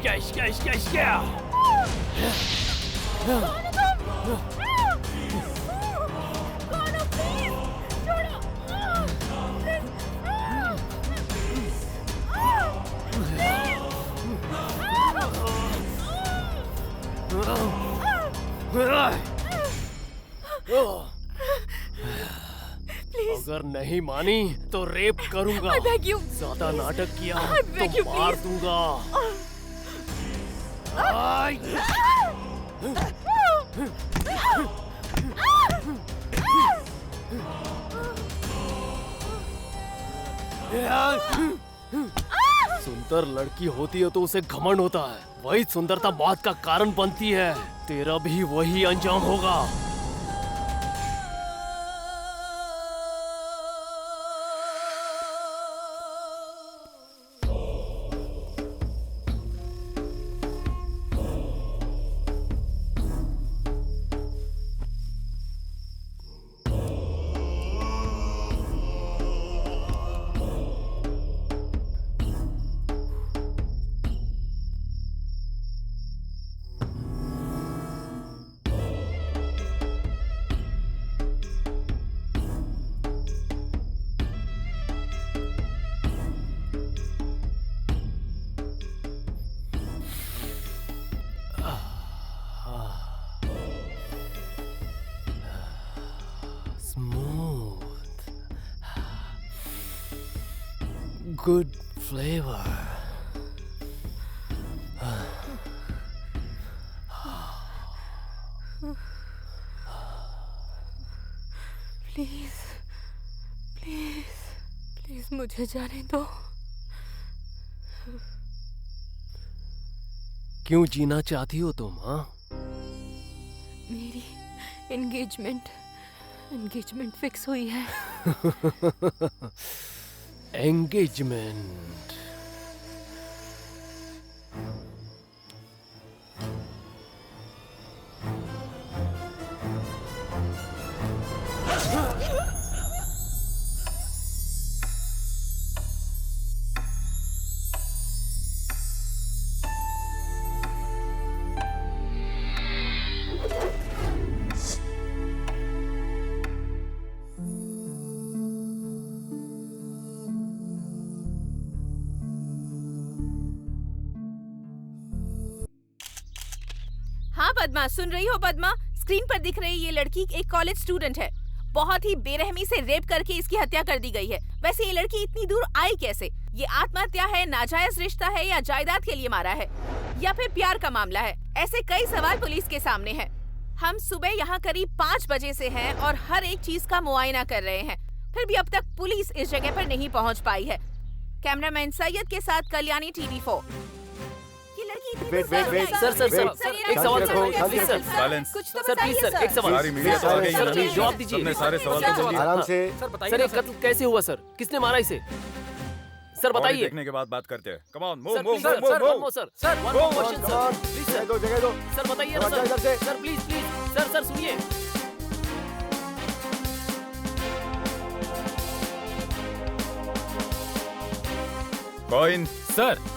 इश्का इश्का इश्का इश्का। अगर नहीं मानी तो रेप करूंगा। ज्यादा नाटक किया तो मार दूंगा। सुंदर लड़की होती है तो उसे घमंड होता है, वही सुंदरता मौत का कारण बनती है। तेरा भी वही अंजाम होगा। Good flavor. Please please please मुझे जाने दो। क्यों जीना चाहती हो तुम? हाँ, मेरी एंगेजमेंट फिक्स हुई है। एंगेजमेंट। हाँ पद्मा, सुन रही हो पद्मा? स्क्रीन पर दिख रही ये लड़की एक कॉलेज स्टूडेंट है। बहुत ही बेरहमी से रेप करके इसकी हत्या कर दी गई है। वैसे ये लड़की इतनी दूर आई कैसे? ये आत्महत्या है, नाजायज रिश्ता है या जायदाद के लिए मारा है या फिर प्यार का मामला है? ऐसे कई सवाल पुलिस के सामने हैं। हम सुबह यहाँ करीब 5 बजे से हैं और हर एक चीज का मुआयना कर रहे हैं, फिर भी अब तक पुलिस इस जगह पर नहीं पहुँच पाई है। कैमरामैन सैयद के साथ कल्याणी TV4। वेट सर एक सवाल please sir. Silence sir please sir एक सवाल। सारी मीडिया तो आ गई है ना? जवाब दीजिए। सबने सारे सवाल तो बोल दिए। आराम से। सर बताइए सर, ये कत्ल कैसे हुआ सर? किसने मारा इसे? सर बताइए। देखने के बाद बात करते हैं। Come on move sir move please sir, move one more sir, one more question sir, please sir. जगह दो। सर बताइए ना सर, सर प्लीज सर सुनिए। कॉइन सर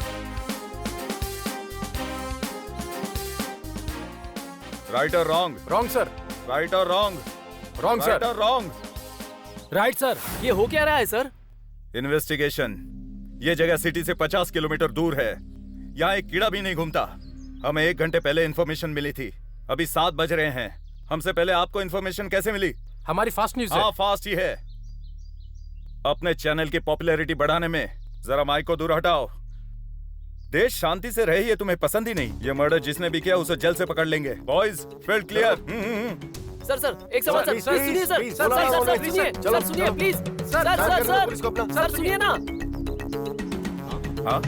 राइट और रॉन्ग? Wrong sir. राइट और रॉन्ग? Wrong sir. राइट और wrong? Right sir. ये हो क्या रहा है सर? इन्वेस्टिगेशन। ये जगह सिटी से 50 किलोमीटर दूर है। यहाँ एक कीड़ा भी नहीं घूमता। हमें 1 घंटे पहले इन्फॉर्मेशन मिली थी। अभी 7 बज रहे हैं। हमसे पहले आपको इन्फॉर्मेशन कैसे मिली? हमारी फास्ट न्यूज़ है। हाँ फास्ट ही है। अपने चैनल की पॉपुलैरिटी बढ़ाने में जरा माइक को दूर हटाओ। देश शांति से रहे ये तुम्हें पसंद ही नहीं। ये मर्डर जिसने भी किया उसे जल्द से पकड़ लेंगे। Boys field clear. सर एक सवाल सर, सुनिए सर, सर सुनिए, सर सुनिए प्लीज, सर सुनिए ना। हाँ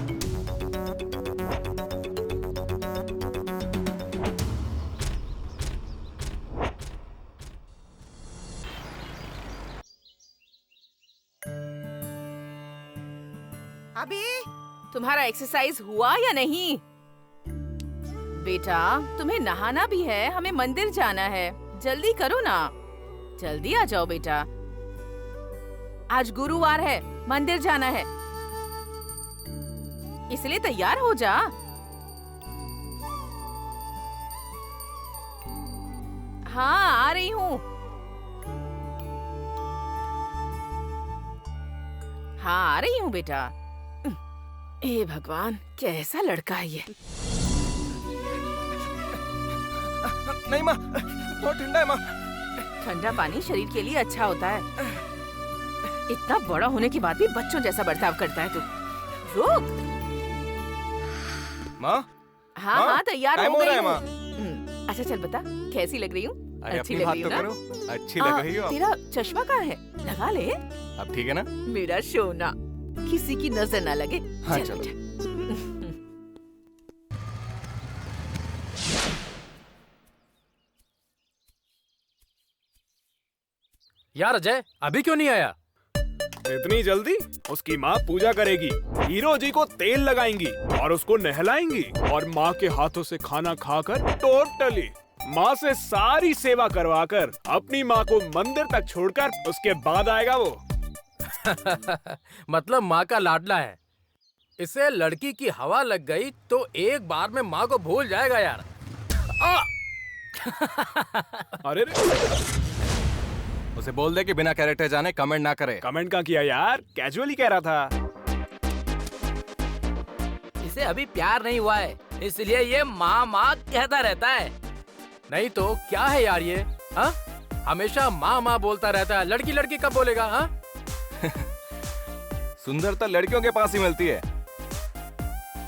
अभी तुम्हारा एक्सरसाइज हुआ या नहीं? बेटा तुम्हें नहाना भी है, हमें मंदिर जाना है। जल्दी करो ना, जल्दी आ जाओ बेटा। आज गुरुवार है, मंदिर जाना है, इसलिए तैयार हो जा। हाँ, आ रही हूँ। हाँ, आ रही हूँ बेटा। हे भगवान, कैसा लड़का है ये। नहीं माँ, बहुत ठंडा है माँ। ठंडा पानी शरीर के लिए अच्छा होता है। इतना बड़ा होने के बाद भी बच्चों जैसा बर्ताव करता है तू। रुक। माँ, हाँ हाँ, हाँ, तैयार टाइम हो हो गई रहा है, हूँ। माँ। अच्छा चल बता, कैसी लग रही हूँ? अरे अच्छी अपनी लग बात रही तो हूँ ना? करो। अच्छी लग रही हो आप। तेरा चश्मा कहाँ है? लगा ले। अब ठीक है ना? मेरा सोना, किसी की नजर ना लगे। हाँ, चल चलो। बेटा। यार अजय अभी क्यों नहीं आया? इतनी जल्दी? उसकी माँ पूजा करेगी, हीरो जी को तेल लगाएंगी और उसको नहलाएंगी और माँ के हाथों से खाना खाकर टोटली माँ से सारी सेवा करवाकर अपनी माँ को मंदिर तक छोड़कर उसके बाद आएगा वो। मतलब माँ का लाडला है। इसे लड़की की हवा लग गई तो एक बार में माँ को भूल जाएगा यार। अरे रे, उसे बोल दे कि बिना कैरेक्टर जाने कमेंट ना करे। कमेंट का किया यार, कैजुअली कह रहा था। इसे अभी प्यार नहीं हुआ है, इसलिए ये माँ माँ कहता रहता है। नहीं तो क्या है यार ये? हाँ, हमेशा माँ माँ बोलता रहता है। लड़की लड़की कब बोलेगा? हाँ, सुंदरता लड़कियों के पास ही मिलती है,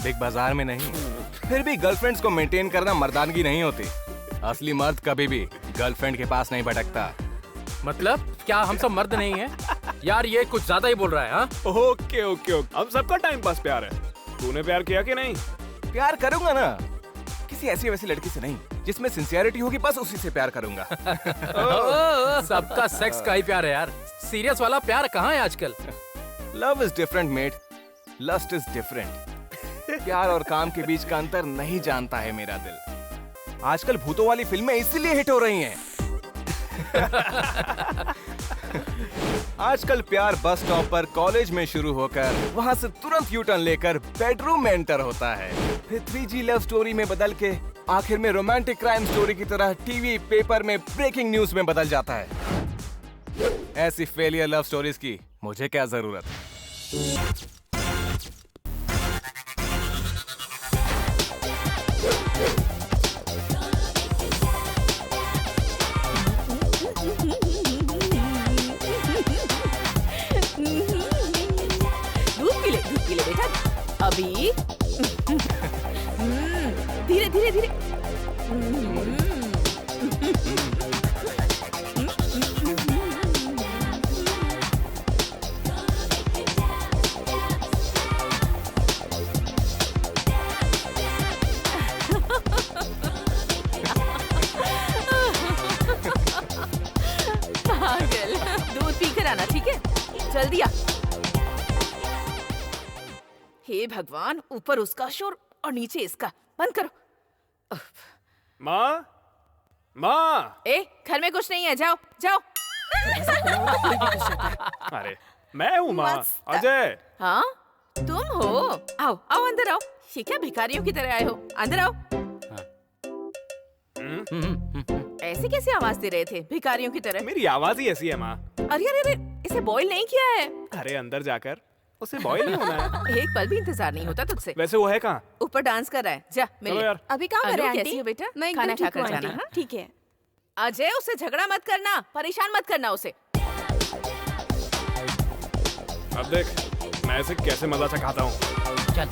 बिग बाजार में नहीं। फिर भी गर्लफ्रेंड्स को मेंटेन करना मर्दानगी नहीं होती। असली मर्द कभी भी गर्लफ्रेंड के पास नहीं भटकता। मतलब क्या हम सब मर्द नहीं है? यार ये कुछ ज्यादा ही बोल रहा है। हाँ, ओके ओके ओके, हम सबका टाइम पास प्यार है। तूने प्यार किया कि नहीं? प्यार करूंगा ना, किसी ऐसी वैसी लड़की से नहीं, जिसमें सिंसियरिटी होगी, बस उसी से प्यार करूंगा। सबका सेक्स का ही प्यार है यार। सीरियस वाला प्यार कहाँ है आजकल? Love is different mate, lust is different. प्यार और काम के बीच का अंतर नहीं जानता है मेरा दिल। आजकल भूतों वाली फिल्में इसीलिए हिट हो रही हैं। आजकल प्यार बस स्टॉप पर, कॉलेज में शुरू होकर वहां से तुरंत यू टर्न लेकर बेडरूम में एंटर होता है, फिर 3G लव स्टोरी में बदल के आखिर में रोमांटिक क्राइम स्टोरी की तरह टीवी पेपर में ब्रेकिंग न्यूज में बदल जाता है। ऐसी फेलियर लव स्टोरीज की मुझे क्या जरूरत है? दूध पी ले बेटा। अभी धीरे धीरे धीरे। पागल, दूध पी कर आना, ठीक है? जल्दी आ। हे भगवान, ऊपर उसका शोर और नीचे इसका। बंद करो। माँ, माँ। ए, घर में कुछ नहीं है, जाओ जाओ। अरे मैं हूँ माँ, अजय। हाँ, तुम हो? आओ आओ, अंदर आओ। ये क्या भिखारियों की तरह आए हो? अंदर आओ। ऐसे कैसे आवाज दे रहे थे भिखारियों की तरह? मेरी आवाज ही ऐसी है माँ। अरे अरे अरे, इसे बॉईल नहीं किया है। अरे अंदर जाकर उसे बॉयल नहीं होना है। एक पल भी इंतजार नहीं होता तुझसे। वैसे वो है कहाँ? ऊपर डांस कर रहा है, जा चलो मिल। यार। अभी कहाँ अनु, कर रहे हैं कैसी आंटी? हो बेटा? मैं खाना एकदम ठीक खाकर हूँ जाना, आंटी। हाँ? ठीक है। अजय, उसे झगड़ा मत करना, परेशान मत करना उसे। अब देख मैं इसे कैसे मजा चखाता हूँ। चल।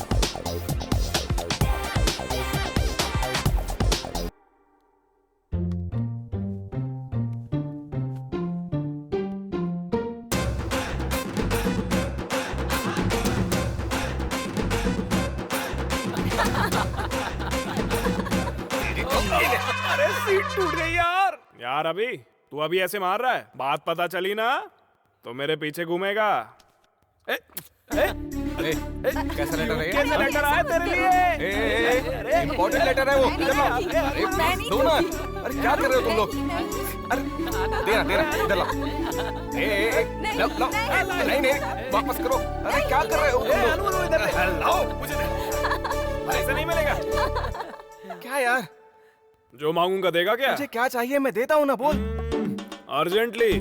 अरे सीट टूट गई यार। यार अभी तू अभी ऐसे मार रहा है, बात पता चली ना तो मेरे पीछे घूमेगा। कैसा लेटर है ये? कैसा लेटर आया तेरे लिए? इम्पोर्टेंट लेटर है वो। इधर लाओ। अरे प्लीज दो ना। अरे क्या कर रहे हो तुम लोग? अरे दे ना इधर लाओ। लाओ लाओ। नहीं नहीं वापस करो। अरे क्या कर रहे हो तुम लोग? इधर लाओ, मुझे दे। ऐसे नहीं मिलेगा। क्या यार? जो मांगूंगा देगा क्या? मुझे क्या चाहिए मैं देता हूँ ना, बोल। अर्जेंटली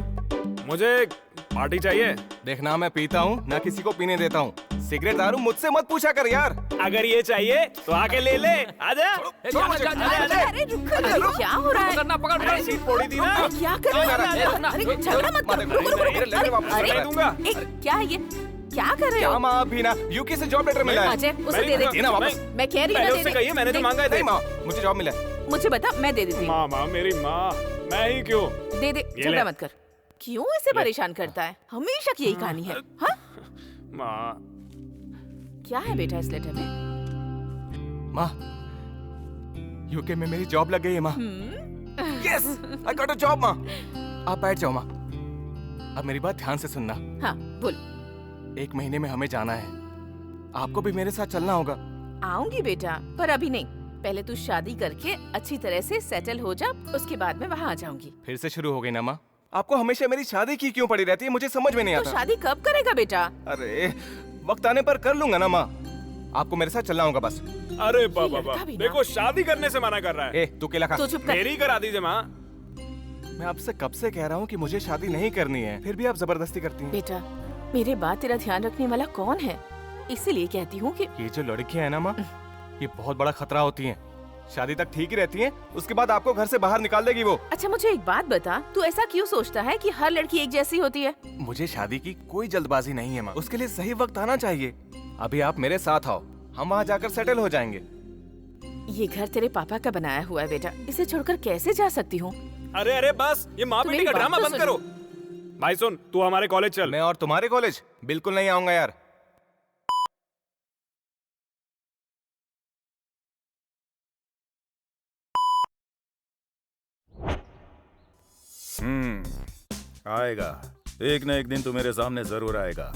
मुझे पार्टी चाहिए। देखना मैं पीता हूँ ना किसी को पीने देता हूँ। सिगरेट दारू मुझसे मत पूछा कर यार। अगर ये चाहिए तो आके ले ले। आजा। अरे रुको, क्या हो रहा है? अरे सीट फोड़ी थी ना। क्या कर रहे हो? अरे झगड़ा मत करो। नहीं दूंगा। क्या है ये? क्या कर रहे हो? क्या माँ अभी ना यूके से जॉब लेटर मिला है। अजय उसे दे दे। देना वापस। मैं कह रही हूँ पहले उससे कहिए, मैंने तो मांगा है। नहीं माँ, मुझे जॉब मिला है। मुझे बता, मैं दे देती हूँ। माँ मेरी माँ, मैं ही क्यों? दे दे, झगड़ा मत कर। क्यों इसे परेशान करता है? हमेशा की यही कहानी है। हाँ? माँ क्या है बेटा इस लेटर में? माँ यूके में मेरी जॉब लग गई है माँ। Yes I got a job माँ। आप बैठ जाओ माँ। अब मेरी बात ध्यान से सुनना। हाँ बोल। 1 महीने में हमें जाना है, आपको भी मेरे साथ चलना होगा। आऊंगी बेटा, पर अभी नहीं। पहले तू शादी करके अच्छी तरह से सेटल हो जा, उसके बाद मैं वहाँ आ जाऊंगी। फिर से शुरू हो गई ना माँ। आपको हमेशा मेरी शादी की क्यों पड़ी रहती है, मुझे समझ में नहीं तो आता। शादी कब करेगा बेटा? अरे वक्त आने पर कर लूंगा ना माँ। आपको मेरे साथ चलना होगा बस। अरे बाबा लड़का भी ना। देखो शादी करने से मना कर रहा है। ए तू केला खा। तो चुप कर। मेरी करा दीजिए माँ। मैं आपसे कब से कह रहा हूँ कि मुझे शादी नहीं करनी है, फिर भी आप जबरदस्ती करती हैं। बेटा मेरे बाद तेरा ध्यान रखने वाला कौन है? इसीलिए कहती हूँ कि ये जो लड़कियां हैं ना माँ, ये बहुत बड़ा खतरा होती हैं। शादी तक ठीक ही रहती हैं, उसके बाद आपको घर से बाहर निकाल देगी वो। अच्छा मुझे एक बात बता, तू ऐसा क्यों सोचता है कि हर लड़की एक जैसी होती है? मुझे शादी की कोई जल्दबाजी नहीं है माँ, उसके लिए सही वक्त आना चाहिए। अभी आप मेरे साथ आओ, हम वहाँ जाकर सेटल हो जाएंगे। ये घर तेरे पापा का बनाया हुआ है बेटा, इसे छोड़कर कैसे जा सकती हूँ? अरे बस ये माँ तू बेटी का मेरी ड्रामा बात तो बंद करो। भाई सुन, तू हमारे कॉलेज चल। मैं और तुम्हारे कॉलेज बिल्कुल नहीं आऊंगा यार। आएगा एक न एक दिन, तू मेरे सामने जरूर आएगा।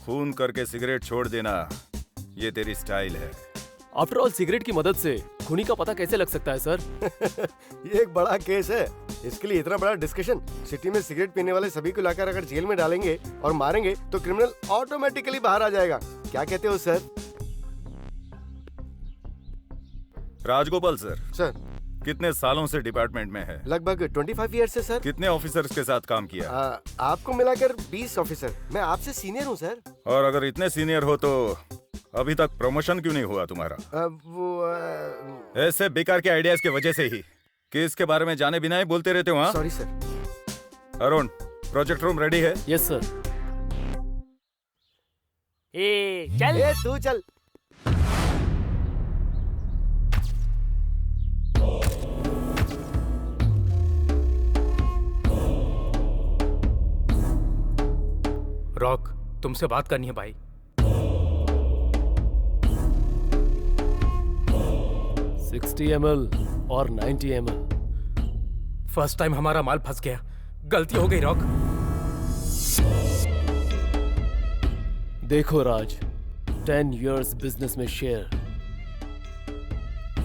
खून करके सिगरेट छोड़ देना, ये तेरी स्टाइल है। आफ्टर ऑल सिगरेट की मदद से खूनी का पता कैसे लग सकता है सर? ये एक बड़ा केस है, इसके लिए इतना बड़ा डिस्कशन। सिटी में सिगरेट पीने वाले सभी को लाकर अगर जेल में डालेंगे और मारेंगे तो क्रिमिनल ऑटोमेटिकली बाहर आ जाएगा। क्या कहते हो सर? राजगोपाल सर, सर कितने सालों से डिपार्टमेंट में है? लगभग 25 ईयर से सर। कितने ऑफिसर्स के साथ काम किया? आपको मिलाकर 20 ऑफिसर। मैं आपसे सीनियर हूँ सर। और अगर इतने सीनियर हो तो अभी तक प्रमोशन क्यों नहीं हुआ तुम्हारा? ऐसे बेकार के आइडियाज की वजह से ही केस के बारे में जाने बिना ही बोलते रहते हो। हाँ sorry sir. Arun, project room ready है? Yes sir. चल तू चल। रॉक, तुमसे बात करनी है भाई। ml और 90 ml। फर्स्ट टाइम हमारा माल फंस गया, गलती हो गई रॉक। देखो राज, 10 years बिजनेस में share,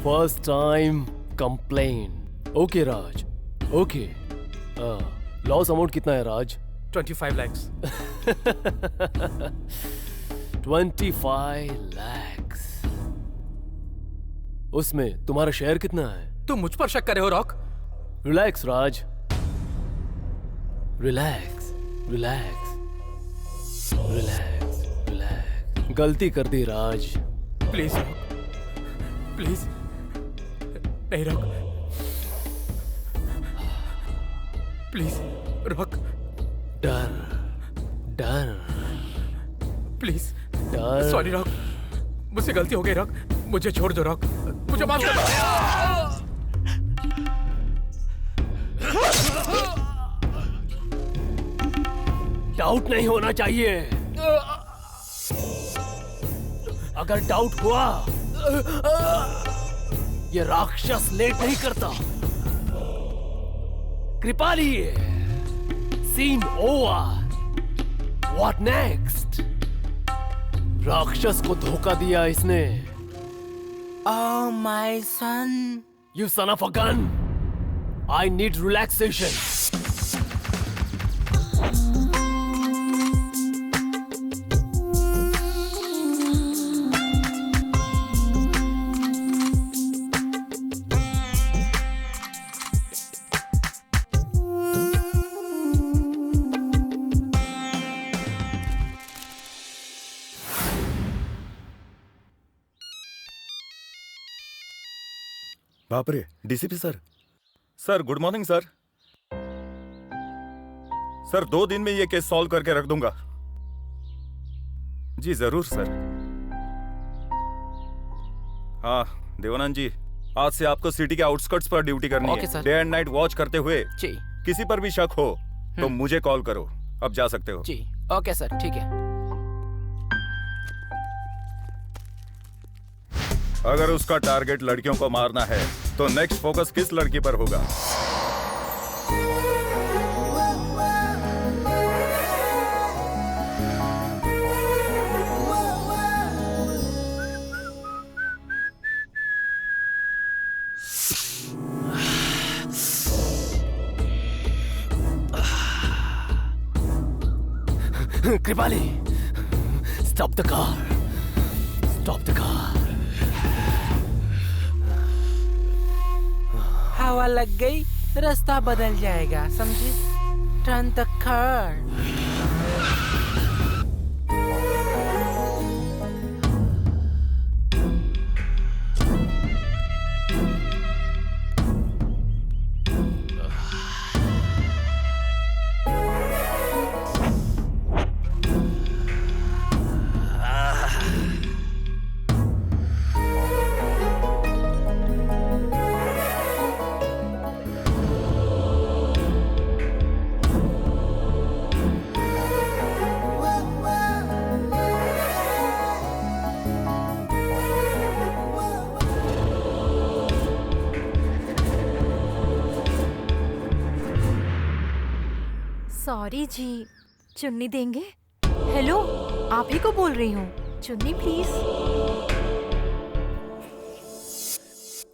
first time complain. Okay Raj, okay. Loss amount कितना है राज? 25 lakhs। 25 lakhs। उसमें तुम्हारा शेयर कितना है? तुम मुझ पर शक कर रहे हो रॉक? रिलैक्स राज, रिलैक्स रिलैक्स रिलैक्स रिलैक्स। गलती कर दी राज। प्लीज रॉक, प्लीज नहीं रॉक, प्लीज रॉक, डर डर प्लीज। डर। सॉरी रॉक, मुझसे गलती हो गई रॉक, मुझे छोड़ दो रॉक, मुझे माफ कर दो। डाउट नहीं होना चाहिए। अगर डाउट हुआ, ये राक्षस लेट नहीं करता। Kripali, seen over. What next? राक्षस को धोखा दिया इसने। Oh, my son. You son of a gun! I need relaxation. बाप रे, DCP sir. Sir good morning sir. Sir 2 दिन में ये केस सॉल्व करके रख दूंगा। जी जरूर सर। हाँ देवानंद जी, आज से आपको सिटी के आउटस्कर्ट्स पर ड्यूटी करनी ओके है। Sir. Day and night watch करते हुए जी किसी पर भी शक हो तो मुझे कॉल करो। अब जा सकते हो। जी ओके सर, ठीक है। अगर उसका टारगेट लड़कियों को मारना है तो नेक्स्ट फोकस किस लड़की पर होगा? Kripali, stop the car, stop the car. हवा लग गई, रास्ता बदल जाएगा, समझी? Turn the car. सॉरी जी, चुन्नी देंगे? हेलो, आप ही को बोल रही हूँ, चुन्नी प्लीज।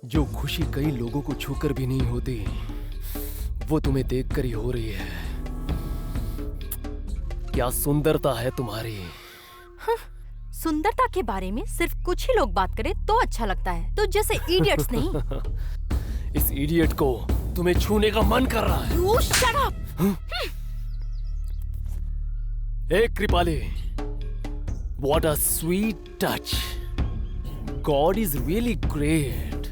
जो खुशी कई लोगों को छूकर भी नहीं होती, वो तुम्हें देखकर ही हो रही है। क्या सुंदरता है तुम्हारी। सुंदरता के बारे में सिर्फ कुछ ही लोग बात करें तो अच्छा लगता है, तो जैसे इडियट्स नहीं। इस इडियट को तुम्हें छूने का मन कर रहा है। You shut up! Hey Kripali, what a sweet touch. God is really great.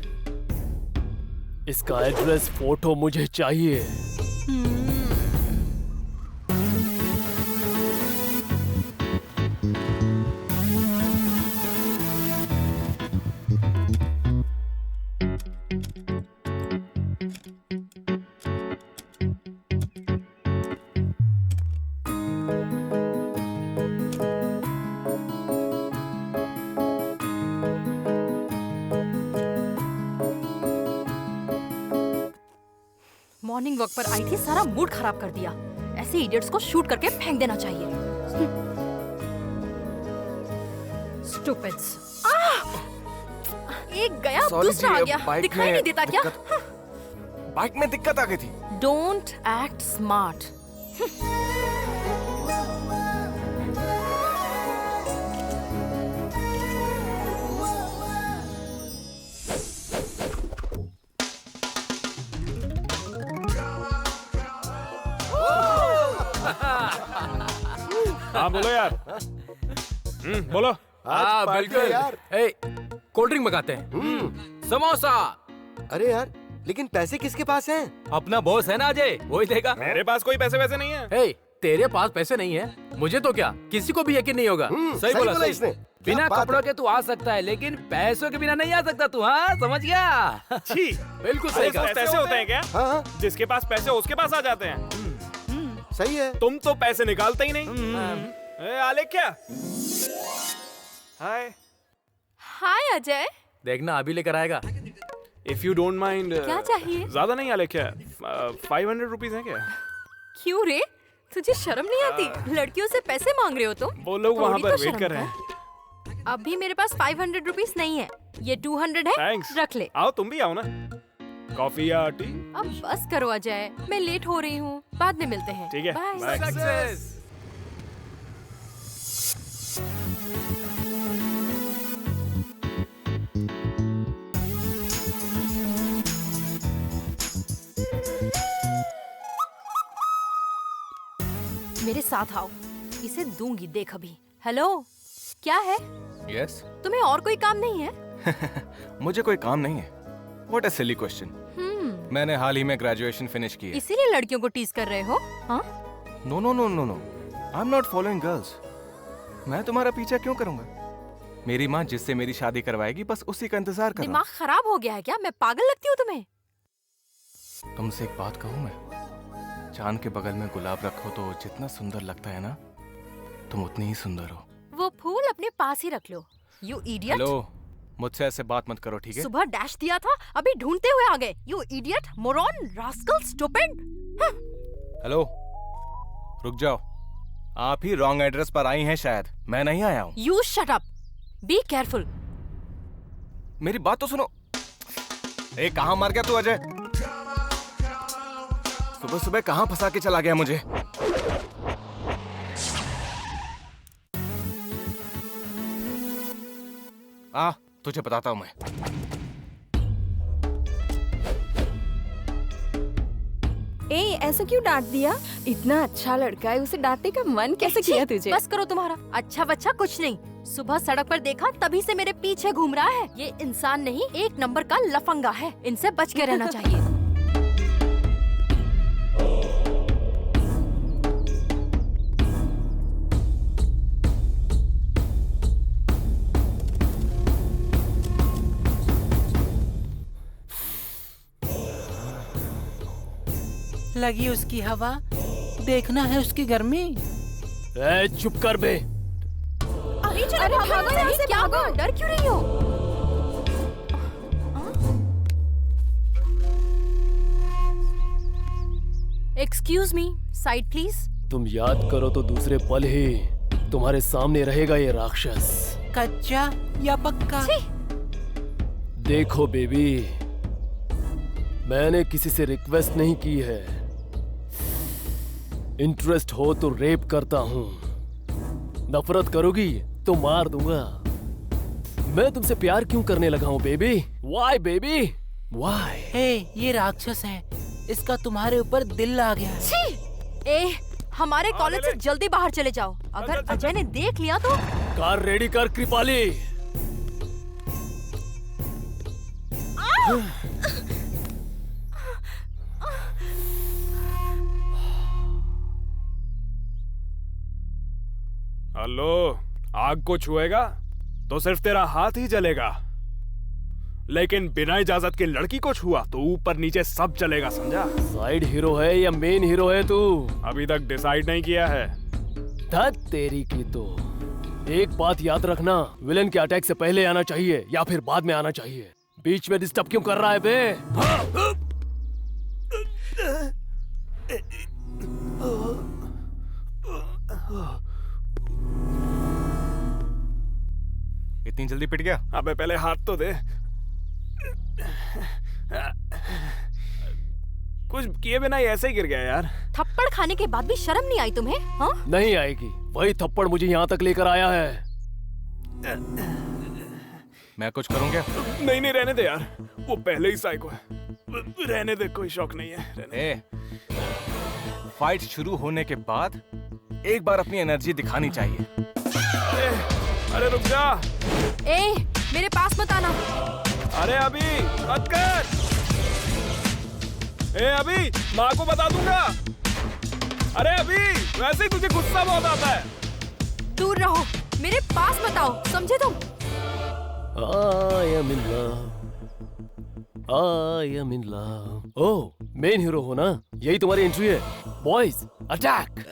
इसका एड्रेस फोटो मुझे चाहिए। मॉर्निंग वॉक पर आई थी, सारा मूड खराब कर दिया। ऐसे इडियट्स को शूट करके फेंक देना चाहिए। स्टूपिड्स। एक गया दूसरा आ गया, दिखाई नहीं देता क्या? बाइक में दिक्कत आ गई थी। Don't act smart. हाँ बोलो यार। बोलो। हाँ बिल्कुल यार। कोल्ड ड्रिंक मंगाते हैं। समोसा। अरे यार, लेकिन पैसे किसके पास हैं? अपना बॉस है ना अजय, वही देगा। मेरे पास कोई पैसे वैसे नहीं है। तेरे पास पैसे नहीं है, मुझे तो क्या, किसी को भी यकीन नहीं होगा। सही बोला इसने। बिना कपड़ों के तू आ सकता है, लेकिन पैसों के बिना नहीं आ सकता तू। हाँ समझ गया। छी, बिल्कुल सही कहा। पैसे होते हैं क्या? हाँ, जिसके पास पैसे उसके पास आ जाते हैं। सही है। तुम तो पैसे निकालते ही नहीं। आलेख्या, हाय। हाय अजय। देखना अभी लेकर आएगा। If you don't mind. क्या चाहिए? ज्यादा नहीं आलेख्या, 500 रुपीज है क्या? क्यों रे, तुझे शर्म नहीं आती? लड़कियों से पैसे मांग रहे हो तुम? वो लोग वहाँ पर वेट कर रहे हैं। अभी मेरे पास 500 रुपीज नहीं है, ये 200 है। थैंक्स। रख ले। आओ तुम भी आओ ना। कॉफी या टी? अब बस करो अजय, मैं लेट हो रही हूँ, बाद में मिलते हैं। ठीक है, बाय। सक्सेस। मेरे साथ आओ, इसे दूंगी, देख अभी। हेलो, क्या है? यस। तुम्हें और कोई काम नहीं है? मुझे कोई काम नहीं है। What a silly question. मैंने हाल ही में ग्रेजुएशन फिनिश की है। इसीलिए लड़कियों को टीज कर रहे हो? हाँ? No no no no no, I am not following girls. मैं तुम्हारा पीछा क्यों करूंगा? मेरी माँ जिससे मेरी शादी करवाएगी बस उसी का इंतजार कर रहा दिमाग खराब हो गया है क्या? मैं पागल लगती हूँ तुम्हें? हूँ। तुमसे एक बात कहूँ मैं? चांद के बगल में गुलाब रखो तो जितना सुंदर लगता है ना, तुम उतनी ही सुंदर हो। वो फूल अपने पास ही रख लो। You idiot. हेलो, मुझसे ऐसे बात मत करो, ठीक है? सुबह डैश दिया था, अभी ढूंढते हुए आ गए। You idiot, moron, rascal, stupid. Hello, रुक जाओ। आप ही रॉन्ग एड्रेस पर आई हैं शायद, मैं नहीं आया हूँ। You shut up, be careful. मेरी बात तो सुनो। ए, कहाँ मार गया तू अजय? सुबह सुबह कहाँ फंसा के चला गया मुझे? तुझे बताता हूँ मैं। ए, ऐसा क्यों डांट दिया? इतना अच्छा लड़का है, उसे डांटने का मन कैसे किया तुझे? बस करो तुम्हारा अच्छा बच्चा कुछ नहीं। सुबह सड़क पर देखा तभी से मेरे पीछे घूम रहा है। ये इंसान नहीं, एक नंबर का लफंगा है। इनसे बच के रहना चाहिए। लगी उसकी हवा, देखना है उसकी गर्मी। चुप कर बे। अरे चलो भागो यहाँ से, क्या भागो? डर क्यों रही हो? Excuse me, side please. तुम याद करो तो दूसरे पल ही तुम्हारे सामने रहेगा ये राक्षस। कच्चा या पक्का? देखो बेबी, मैंने किसी से रिक्वेस्ट नहीं की है। इंटरेस्ट हो तो रेप करता हूँ, नफरत करोगी तो मार दूंगा। मैं तुमसे प्यार क्यों करने लगा हूँ baby? Why baby why? Hey, ये राक्षस है, इसका तुम्हारे ऊपर दिल आ गया है। ए, हमारे कॉलेज से जल्दी बाहर चले जाओ। अगर अजय ने देख लिया तो। कार रेडी कर कृपाली। हेलो, आग को छुएगा तो सिर्फ तेरा हाथ ही जलेगा, लेकिन बिना इजाजत के लड़की को छुआ तो ऊपर नीचे सब चलेगा, समझा? साइड हीरो है या मेन हीरो है तू? अभी तक डिसाइड नहीं किया है। धत तेरी की तो। एक बात याद रखना, विलन के अटैक से पहले आना चाहिए या फिर बाद में आना चाहिए। बीच में डिस्टर्ब क्यों कर रहा है बे? इतनी जल्दी पिट गया? अबे पहले हाथ तो दे। कुछ किए बिना ही ऐसे ही गिर गया यार। थप्पड़ खाने के बाद भी शर्म नहीं आई तुम्हें? हाँ? नहीं आएगी, वही थप्पड़ मुझे यहाँ तक लेकर आया है। मैं कुछ करूँ क्या? नहीं नहीं, रहने दे यार, वो पहले ही साइको है। रहने दे, कोई शौक नहीं है, रहने। फाइट शुरू होने के बाद एक बार अपनी एनर्जी दिखानी चाहिए। अरे रुक जा। मेरे पास मत आना। अरे अभी मत कर। अभी माँ को बता दूंगा। अरे अभी, वैसे ही तुझे गुस्सा बहुत आता है। दूर रहो, मेरे पास मत आओ, समझे तुम? I am in love. I am in love. Oh, main hero हो ना? यही तुम्हारी एंट्री है। Boys, attack!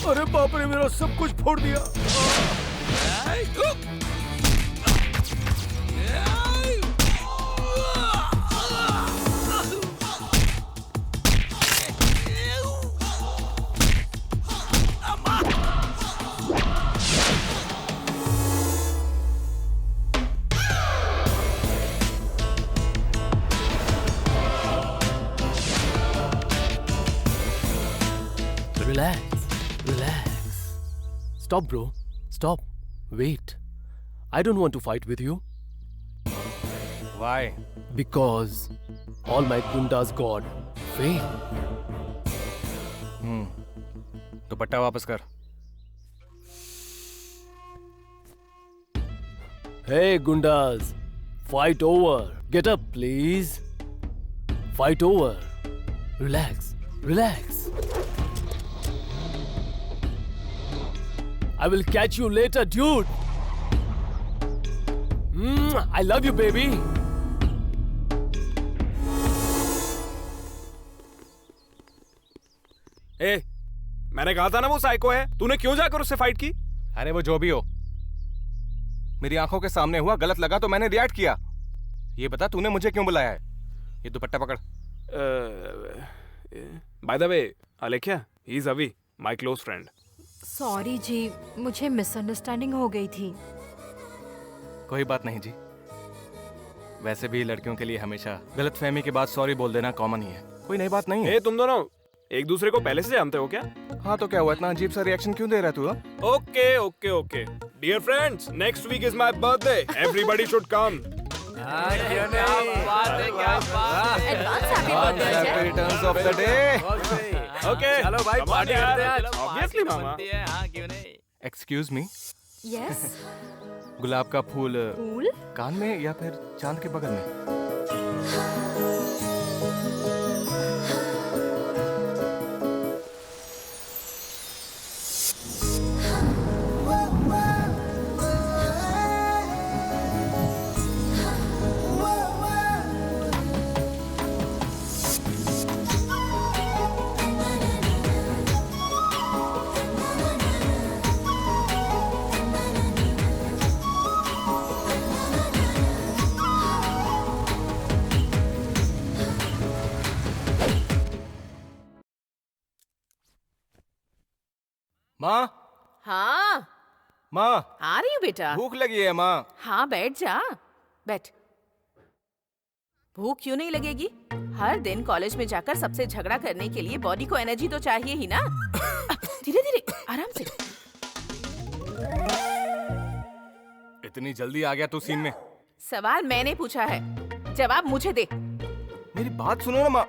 अरे बाप रे, मेरा सब कुछ फोड़ दिया। Relax. Stop, bro. Stop. Wait. I don't want to fight with you. Why? Because all my gundas got fame. दुपट्टा वापस कर। Hey gundas, fight over. Get up, please. Fight over. Relax, relax. I will catch you later, dude. I love you, baby. ए, मैंने कहा था ना वो psycho है। तूने क्यों जाकर उससे फाइट की? अरे वो जो भी हो, मेरी आंखों के सामने हुआ, गलत लगा तो मैंने रिएक्ट किया। ये बता तूने मुझे क्यों बुलाया है? ये दुपट्टा पकड़। By the way, अलेख्या, he is अवी, माय क्लोज फ्रेंड। सॉरी जी, मुझे मिसअंडरस्टैंडिंग हो गई थी। कोई बात नहीं जी। वैसे भी लड़कियों के लिए हमेशा गलतफहमी के बाद सॉरी बोल देना कॉमन ही है। कोई नई बात नहीं है। ए, तुम दोनों एक दूसरे को पहले से जानते हो क्या? हाँ तो क्या हुआ, इतना अजीब सा रिएक्शन क्यों दे रहा तू? Okay okay okay dear friends, next week is my birthday, everybody should come. Advance happy birthday. Returns of the day. Okay चलो भाई, पार्टी करते हैं आज। ऑब्वियसली मामा। हाँ, क्यों नहीं? Excuse me, yes. गुलाब का फूल फूल? कान में या फिर चांद के बगल में? माँ, हाँ, माँ, आ रही हूँ बेटा। भूख लगी है माँ। हाँ, बैठ जा, बैठ। भूख क्यों नहीं लगेगी? हर दिन कॉलेज में जाकर सबसे झगड़ा करने के लिए बॉडी को एनर्जी तो चाहिए ही ना। धीरे धीरे, आराम से। इतनी जल्दी आ गया तू सीन में? सवाल मैंने पूछा है, जवाब मुझे दे। मेरी बात सुनो ना माँ।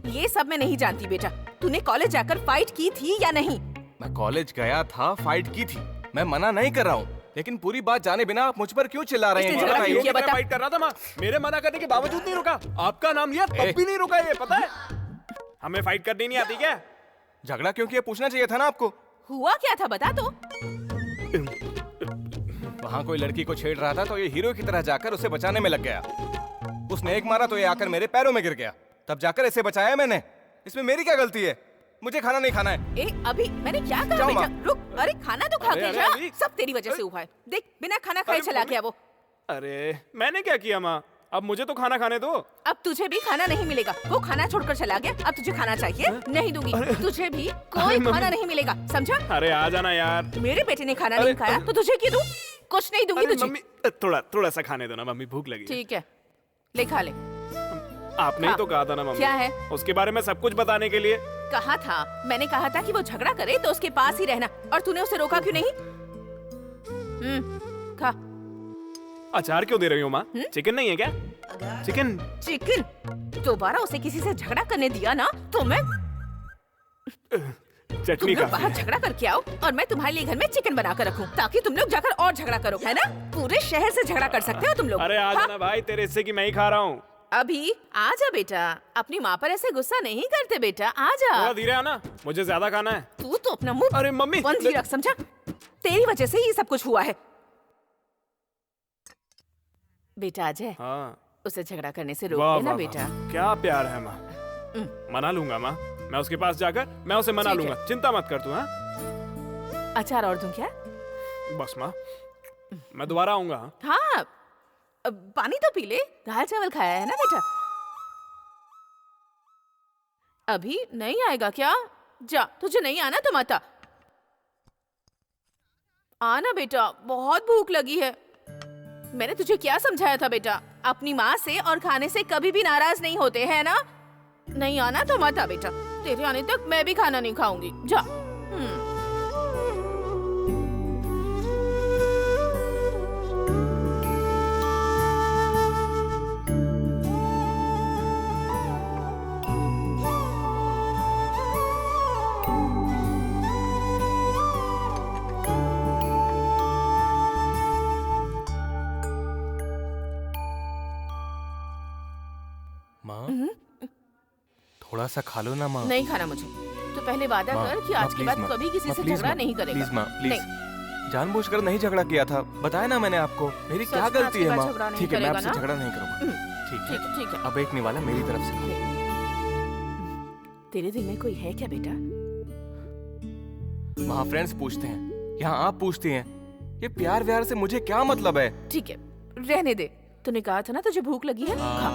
ये सब मैं नहीं जानती बेटा। तूने कॉलेज जाकर फाइट की थी या नहीं? मैं कॉलेज गया था, फाइट की थी, मैं मना नहीं कर रहा हूँ, लेकिन पूरी बात जाने बिना आप मुझ पर क्यों चिल्ला रहे हैं? इसने झगड़ा बताइए। क्यों किया? मैं बता। फाइट कर रहा था माँ, मेरे मना करने के बावजूद नहीं रुका। आपका नाम लिया तब भी नहीं रुका, ये पता है? हमें फाइट करनी नहीं आती क्या? झगड़ा क्यों किया पूछना चाहिए था ना आपको। हुआ क्या था बता तो। वहाँ कोई लड़की को छेड़ रहा था तो ये हीरो की तरह जाकर उसे बचाने में लग गया। उसने एक मारा तो ये आकर मेरे पैरों में गिर गया, तब जाकर इसे बचाया मैंने। इसमें मेरी क्या गलती है? मुझे खाना नहीं खाना है। ए, अभी मैंने क्या कहा जाओ बेटा? माँ। रुक, अरे खाना तो खा अरे, के अरे, जा। अभी। सब तेरी वजह से हुआ है। देख, बिना खाना खाए चला गया वो। अरे मैंने क्या किया माँ? अब मुझे तो खाना खाने दो। अब तुझे भी खाना नहीं मिलेगा। वो खाना छोड़कर चला गया, अब तुझे खाना चाहिए? नहीं दूंगी। तुझे भी कोई खाना नहीं मिलेगा, समझा? अरे आ जाना यार। मेरे बेटे ने खाना नहीं खाया तो तुझे क्यों दूं? कुछ नहीं दूंगी अरे तुझे। मम्मी, थोड़ा सा खाने दो ना मम्मी, भूख लगी है। ठीक है, ले खा ले। आपने ही तो कहा था ना मम्मी, क्या है? उसके बारे में सब कुछ बताने के लिए। कहा था, मैंने कहा था कि वो झगड़ा करे तो उसके पास ही रहना, और तूने उसे रोका क्यों नहीं? खा। अचार क्यों दे रही हो माँ? चिकन नहीं है क्या? चिकन? चिकन? दोबारा उसे किसी से झगड़ा करने दिया ना तो मैं चटनी तुम लोग काफी बाहर है। झगड़ा करके आओ और मैं तुम्हारे लिए घर में चिकन बना कर रखूं ताकि तुम लोग जाकर और झगड़ा करो, है ना? पूरे शहर से झगड़ा कर सकते हो तुम लोग। अरे आ हाँ? जाना भाई, तेरे हिस्से की मैं ही खा रहा हूँ। अभी आजा बेटा, अपनी माँ पर ऐसे गुस्सा नहीं करते बेटा, आजा। थोड़ा धीरे आना, मुझे ज्यादा खाना है। तू तो अपना मुंह अरे मम्मी, बंद ही रख, समझा? तेरी वजह से ये सब कुछ हुआ है। बेटा अजय, हाँ, उसे झगड़ा करने से रोक वाह देना वाह बेटा। वाह, क्या प्यार है माँ। मना लूंगा माँ, मैं उसके पास जाकर मैं उसे मना ठीक है। लूंगा, चिंता मत कर तू। हाँ अचार और दूं क्या? बस माँ, मैं दोबारा आऊंगा। हाँ? हाँ, पानी तो पी ले, दाल चावल खाया है ना बेटा? अभी नहीं आएगा क्या? जा, तुझे नहीं आना तो मत आ। आना बेटा, बहुत भूख लगी है। मैंने तुझे क्या समझाया था बेटा? अपनी माँ से और खाने से कभी भी नाराज नहीं होते, है ना? नहीं आना तो मत आ बेटा, तेरे आने तक मैं भी खाना नहीं खाऊंगी। जा। माँ थोड़ा सा खा लो ना माँ। नहीं खाना मुझे। तो पहले वादा माँ, कर कि माँ, आज के प्लीज बाद माँ, कभी किसी माँ, से प्लीज झगड़ा माँ, नहीं करेगा। प्लीज माँ, प्लीज। नहीं। जानबूझकर नहीं झगड़ा किया था, बताया ना मैंने आपको। मेरी सच क्या में गलती आज के है बाद माँ? झगड़ा नहीं ठीक है, मैं करेगा आपसे ना? झगड़ा नहीं करूँगा। ठीक ठीक है, ठीक है। अब एक निवाला मेरी तरफ से। तेरे दिल में कोई है क्या बेटा? वहाँ फ्रेंड्स पूछते हैं, यहाँ आप पूछती हैं। ये प्यार व्यार से मुझे क्या मतलब है? ठीक है, रहने दे। तूने कहा था ना तुझे भूख लगी है, खा।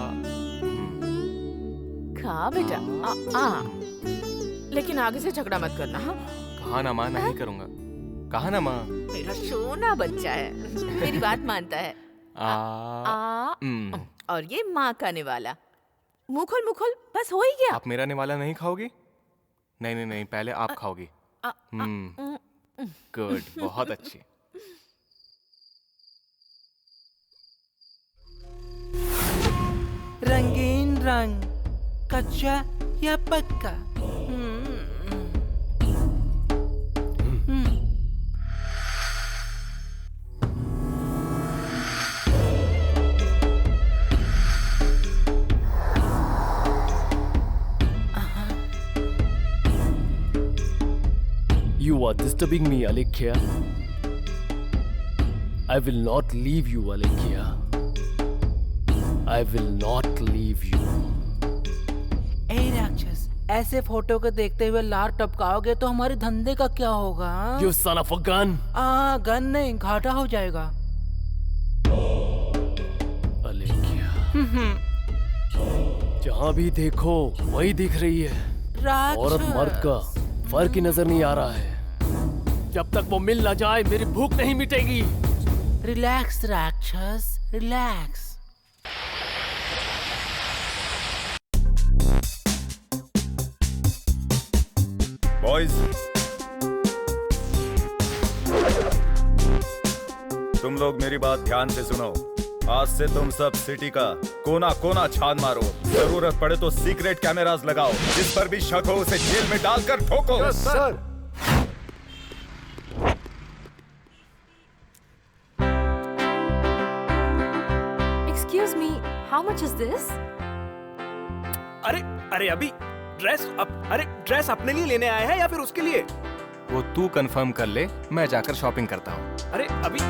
खा बेटा। लेकिन आगे से झगड़ा मत करना। हाँ, कहा ना माँ, नहीं करूँगा। कहा ना माँ। मेरा सोना बच्चा है, मेरी बात मानता है। और ये माँ का निवाला। मुखल मुखल, बस हो ही गया। आप मेरा निवाला नहीं खाओगी? नहीं नहीं नहीं, पहले आप खाओगी। गुड, बहुत अच्छी। रंगीन रंग, कच्चा या पक्का? You are disturbing me, Alekhya. I will not leave you, Alekhya. I will not leave you. ए राक्षस, ऐसे फोटो को देखते हुए लार टपकाओगे तो हमारे धंधे का क्या होगा? You son of a gun! Gun नहीं, घाटा हो जाएगा। Alekhya, जहाँ भी देखो वही दिख रही है। औरत मर्द का फर्क ही नजर नहीं आ रहा है। जब तक वो मिल ना जाए मेरी भूख नहीं मिटेगी। रिलैक्स राक्षस, रिलैक्स। बॉयज, तुम लोग मेरी बात ध्यान से सुनो। आज से तुम सब सिटी का कोना कोना छान मारो। जरूरत पड़े तो सीक्रेट कैमरास लगाओ। जिस पर भी शक हो उसे जेल में डालकर ठोको। Sir. Excuse me, how much is this? अरे अरे अभी ड्रेस अपने लिए लेने आया है या फिर उसके लिए? वो तू कंफर्म कर ले, मैं जाकर शॉपिंग करता हूँ। अरे अभी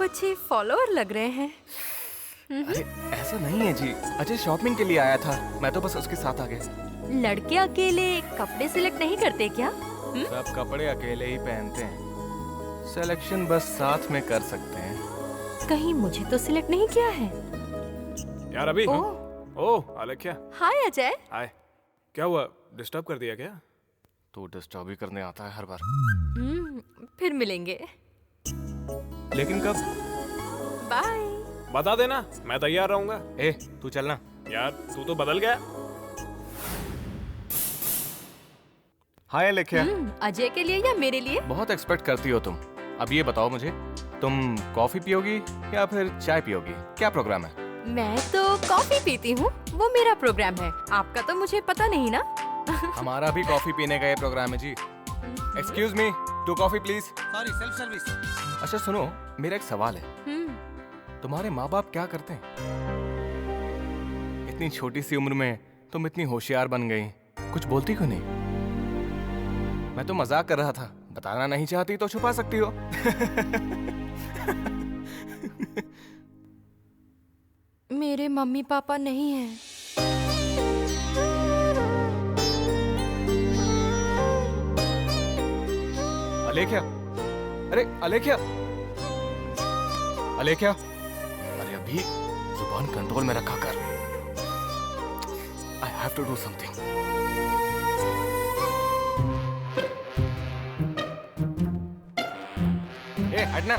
अच्छे फॉलोअर लग रहे हैं। अरे ऐसा नहीं है जी, अजय शॉपिंग के लिए आया था, मैं तो बस उसके साथ आ गया। लड़के अकेले कपड़े सिलेक्ट नहीं करते क्या? सब कपड़े अकेले ही पहनते हैं, सिलेक्शन बस साथ में कर सकते हैं। कहीं मुझे तो सिलेक्ट नहीं किया है। यार अभी ओह अलेख्या। हाय अजय। हाय, क्या हुआ, डिस्टर्ब कर दिया क्या? तू डिस्टर्ब ही करने आता है हर बार। फिर मिलेंगे। लेकिन कब? बाय। बता देना, मैं तैयार रहूंगा। ए, तू चलना। यार तू तो बदल गया। हाय अलेख्या। अजय के लिए या मेरे लिए? बहुत एक्सपेक्ट करती हो तुम। अब ये बताओ मुझे, तुम कॉफी पियोगी या फिर चाय पियोगी? क्या प्रोग्राम है? मैं तो कॉफी पीती हूँ, वो मेरा प्रोग्राम है। आपका तो मुझे पता नहीं ना। हमारा भी कॉफी पीने का ये प्रोग्राम है जी। Excuse me, 2 coffee please. Sorry, self service. अच्छा सुनो, मेरा एक सवाल है। तुम्हारे माँ बाप क्या करते हैं? इतनी छोटी सी उम्र में तुम इतनी होशियार बन गई, कुछ बोलती क्यों नहीं? मैं तो मजाक कर रहा था, बताना नहीं चाहती तो छुपा सकती हो। मेरे मम्मी पापा नहीं हैं। अलेख्या, अरे अलेख्या, अलेख्या, अरे अभी जुबान कंट्रोल में रखा कर। I have to do something. ए, हटना।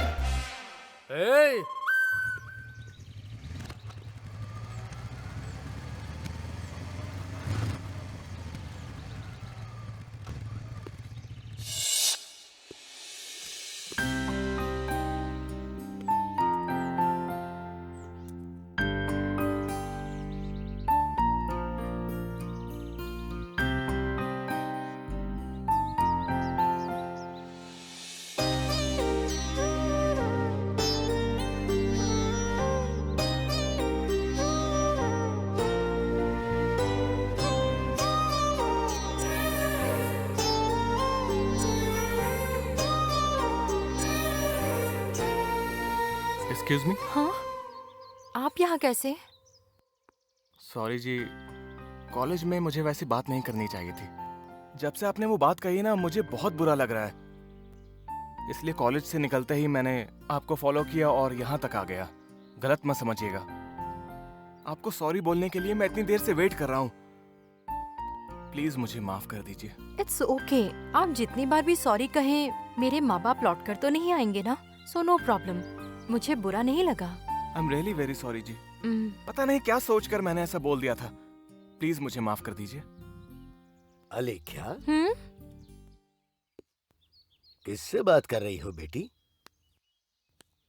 Excuse me. हाँ, आप यहाँ कैसे? सॉरी जी, कॉलेज में मुझे वैसी बात नहीं करनी चाहिए थी। जब से आपने वो बात कही ना, मुझे बहुत बुरा लग रहा है। इसलिए कॉलेज से निकलते ही मैंने आपको फॉलो किया और यहाँ तक आ गया। गलत मत समझिएगा। आपको सॉरी बोलने के लिए मैं इतनी देर से वेट कर रहा हूँ। प्लीज मुझे माफ कर दीजिए। It's okay. आप जितनी बार भी सॉरी कहें, मेरे माँ बाप लौट कर तो नहीं आएंगे ना, सो नो प्रॉब्लम। मुझे बुरा नहीं लगा। I am really very sorry जी। पता नहीं क्या सोचकर मैंने ऐसा बोल दिया था। प्लीज मुझे माफ कर दीजिए। अलेख्या, किससे बात कर रही हो बेटी?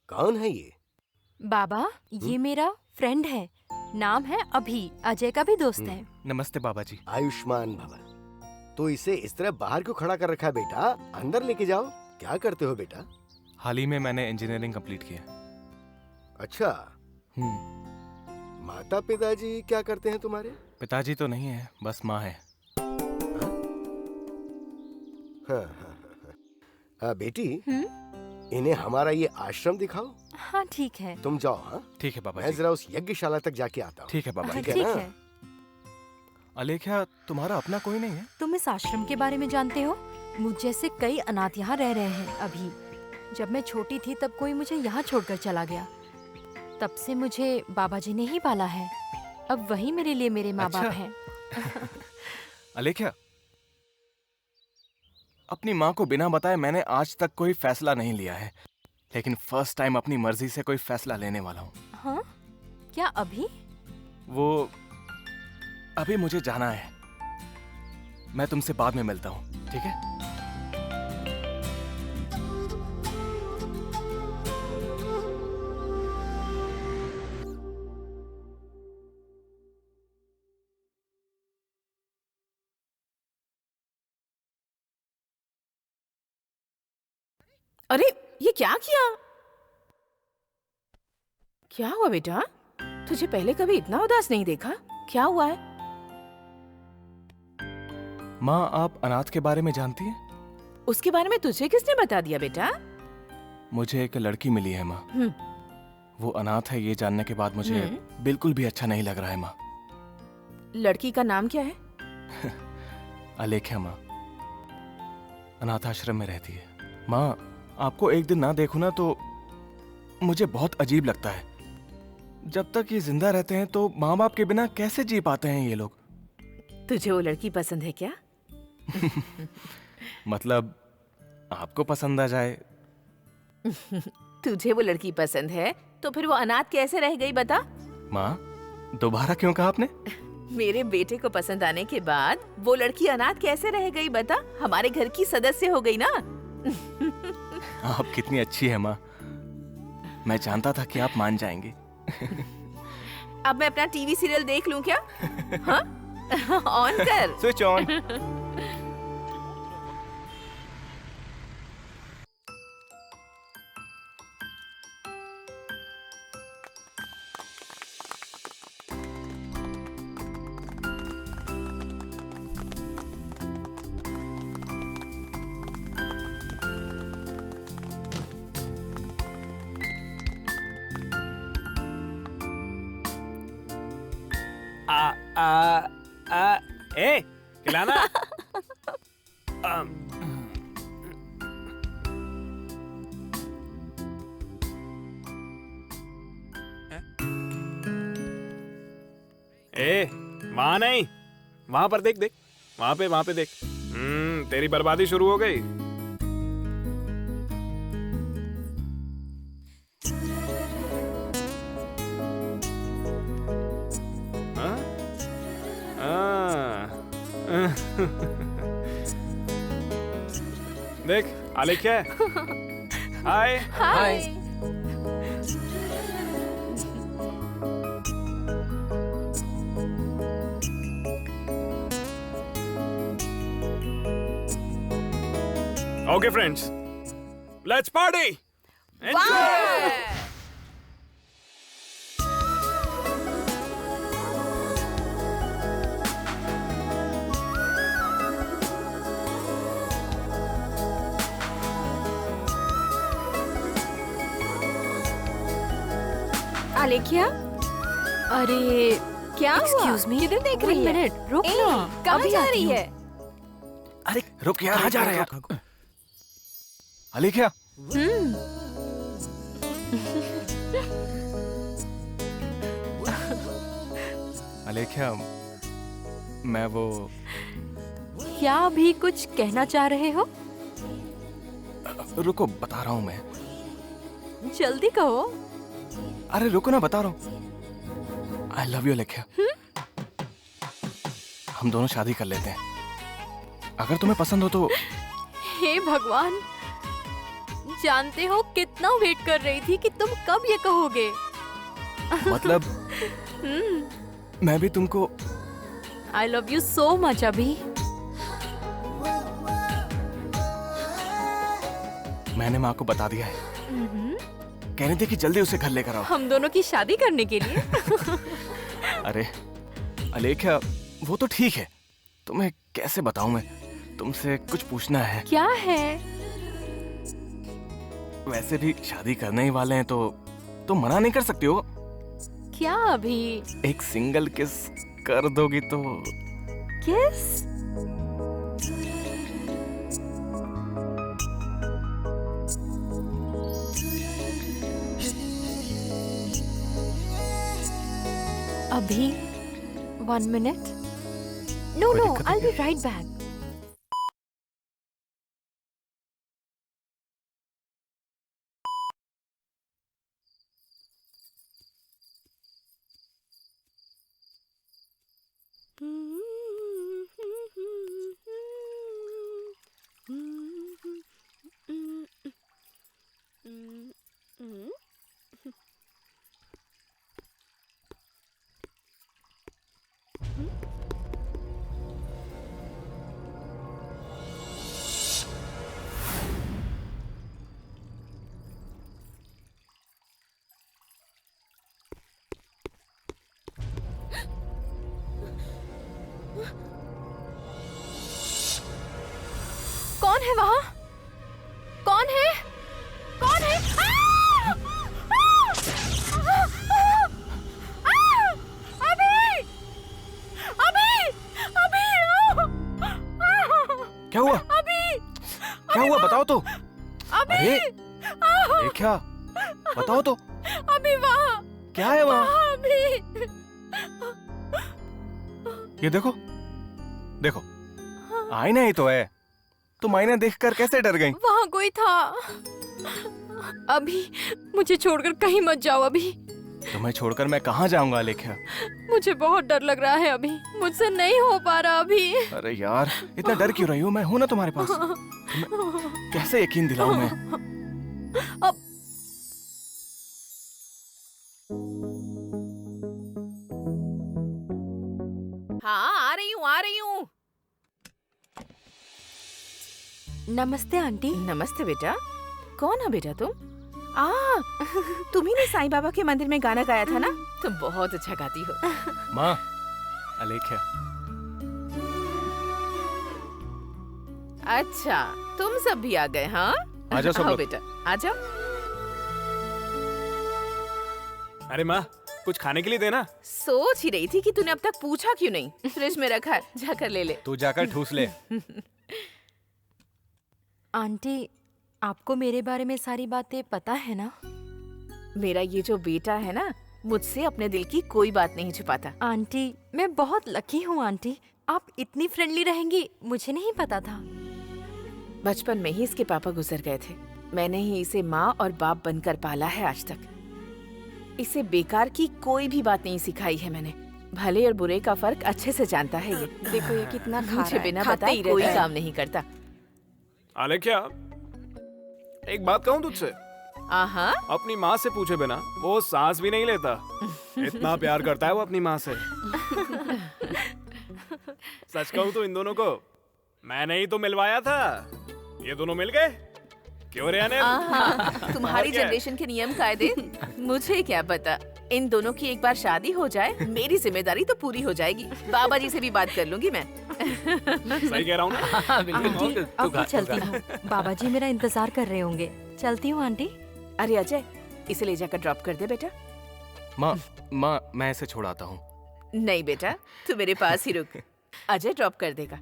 कौन है ये? बाबा, ये मेरा फ्रेंड है। नाम है अभी। अजय का भी दोस्त है। नमस्ते बाबा जी। आयुष्मान भवा। तो इसे इस तरह बाहर क्यों खड़ा कर रखा है बेटा? अंदर लेके जाओ। क्या करते हो बेटा? हाल ही में मैंने इंजीनियरिंग कंप्लीट किया। अच्छा। माता पिताजी क्या करते हैं तुम्हारे? पिताजी तो नहीं है, बस माँ है। हाँ, बेटी, इन्हें हमारा ये आश्रम दिखाओ। हाँ ठीक है। तुम जाओ। हाँ ठीक है बाबा मैं जी। जरा उस यज्ञशाला तक जाके आता हूँ। ठीक है बाबा जी। ठीक है। अलेख्या, तुम्हारा अपना कोई नहीं है? तुम इस आश्रम के बारे में जानते हो? मुझ जैसे कई अनाथ यहाँ रह रहे हैं अभी। जब मैं छोटी थी तब कोई मुझे यहाँ छोड़कर चला गया। तब से मुझे बाबा जी ने ही पाला है। अब वही मेरे लिए मेरे माँ बाप हैं। अलेख्या, अपनी माँ को बिना बताए मैंने आज तक कोई फैसला नहीं लिया है, लेकिन फर्स्ट टाइम अपनी मर्जी से कोई फैसला लेने वाला हूँ। हाँ? क्या अभी? वो अभी मुझे जाना है। मैं तुमसे बाद में मिलता हूँ, ठीक है? अरे ये क्या किया? क्या हुआ बेटा? तुझे पहले कभी इतना उदास नहीं देखा। क्या हुआ है? माँ, आप अनाथ के बारे में जानती हैं? उसके बारे में तुझे किसने बता दिया बेटा? मुझे एक लड़की मिली है माँ। वो अनाथ है, ये जानने के बाद मुझे बिल्कुल भी अच्छा नहीं लग रहा है माँ। लड़की का नाम क्या है? अलेख्या माँ, अनाथ आश्रम में रहती है। माँ, आपको एक दिन ना देखूं ना तो मुझे बहुत अजीब लगता है। जब तक ये जिंदा रहते हैं तो माँ बाप के बिना कैसे जी पाते हैं ये लोग? तुझे वो लड़की पसंद है क्या? मतलब आपको पसंद आ जाए? तुझे वो लड़की पसंद है तो फिर वो अनाथ कैसे रह गई बता? माँ, दोबारा क्यों कहा आपने? मेरे बेटे को पसंद आने के बाद वो लड़की अनाथ कैसे रह गई बता? हमारे घर की सदस्य हो गई ना। आप कितनी अच्छी है माँ। मैं जानता था कि आप मान जाएंगी। अब मैं अपना टीवी सीरियल देख लूं क्या? हाँ? ऑन कर। Switch on. ए, खिलाना। ए, वहां नहीं, वहां पर देख देख, वहां पे देख। तेरी बर्बादी शुरू हो गई। देख, आलेख्या है। हाय। हाय। Okay, friends, let's party. Enjoy. आलेख्या, अरे क्या हुआ? एक्सक्यूज मी, किधर देख रही है? मिनट रुक ए, ना, कहाँ अभी जा आती रही हूँ। है? अरे रुक यार, कहाँ जा रहा है यार? अलेख्या, अलेख्या, मैं वो क्या अभी कुछ कहना चाह रहे हो? रुको, बता रहा हूँ मैं। जल्दी कहो। अरे रुको ना, बता रहा हूँ। आई लव यू अलेख्या। हम दोनों शादी कर लेते हैं, अगर तुम्हें पसंद हो तो। हे भगवान, जानते हो कितना वेट कर रही थी कि तुम कब ये कहोगे। मतलब मैं भी तुमको। आई लव यू सो मच अभी। मैंने माँ को बता दिया है, कह रही थी कि जल्दी उसे घर लेकर आओ। हम दोनों की शादी करने के लिए। अरे अलेख्या, वो तो ठीक है, तुम्हें कैसे बताऊं मैं, तुमसे कुछ पूछना है। क्या है? वैसे भी शादी करने ही वाले हैं तो तुम मना नहीं कर सकती हो। क्या अभी? एक सिंगल किस कर दोगी तो। किस? अभी 1 मिनट। नो नो, आई बी राइट बैक। कौन है वहाँ? कौन है? कौन है? अभी! अभी! अभी! क्या हुआ? अभी! क्या हुआ, बताओ तो। अभी! अरे क्या, बताओ तो। अभी वहाँ! क्या है वहाँ? अभी! ये देखो, देखो, आईना ही तो है। तुम आईना देखकर कैसे डर गई? वहाँ कोई था। अभी मुझे छोड़कर कहीं मत जाओ अभी। तुम्हें छोड़कर मैं कहाँ जाऊंगा अलेख्या? मुझे बहुत डर लग रहा है अभी, मुझसे नहीं हो पा रहा अभी। अरे यार, इतना डर क्यों रही हो? मैं हूं ना तुम्हारे पास। तुम्हें कैसे यकीन दिलाऊं मैं? अब हाँ, आ रही हूँ, आ रही हूँ। नमस्ते आंटी। नमस्ते बेटा। कौन हो बेटा तुम? तुम ही ने साईं बाबा के मंदिर में गाना गाया था ना? तुम बहुत अच्छा गाती हो। माँ, अलेख्या। अच्छा, तुम सब भी आ गए? हाँ, आजाओ सब आओ लोग। बेटा, आ जाओ। अरे माँ, कुछ खाने के लिए देना। सोच ही रही थी कि तूने अब तक पूछा क्यों नहीं। फ्रिज में रखा है, जाकर ले ले। तू जाकर ठूस ले। आंटी, आपको मेरे बारे में सारी बातें पता है ना? मेरा ये जो बेटा है ना, मुझसे अपने दिल की कोई बात नहीं छुपाता। आंटी, मैं बहुत लकी हूँ आंटी। आप इतनी फ्रेंडली रहेंगी, मुझे नहीं पता था। बचपन में ही इसके पापा गुजर गए थे। मैंने ही इसे माँ और बाप बनकर पाला है आज तक। इसे बेकार की कोई भी बात नहीं सिखाई है मैंने। भले और बुरे का फर्क अच्छे से जानता है ये। देखो ये कितना खा मुझे रहा है, बिना खाते बताए ही कोई रहता है। काम नहीं करता। अलेख्या, एक बात कहूँ तुझसे? आहा, अपनी माँ से पूछे बिना वो सांस भी नहीं लेता। इतना प्यार करता है वो अपनी माँ से। सच कहूँ तो इन दोनों को मैंने ही तो मिलवाया था। ये दोनों मिल गए। क्यों रे अनिल? आहा, तुम्हारी और क्या है? जनरेशन के नियम कायदे मुझे क्या पता। इन दोनों की एक बार शादी हो जाए, मेरी जिम्मेदारी तो पूरी हो जाएगी। बाबा जी से भी बात कर लूंगी मैं। सही कह रहा हूँ ना? आंटी, अब मैं चलती हूँ। बाबा जी मेरा इंतजार कर रहे होंगे। चलती हूँ आंटी। अरे अजय, इसे ले जाकर ड्रॉप कर दे बेटा। माँ माँ मैं इसे छोड़ाता हूँ। नहीं बेटा, तू मेरे पास ही रुक। अजय ड्रॉप कर देगा।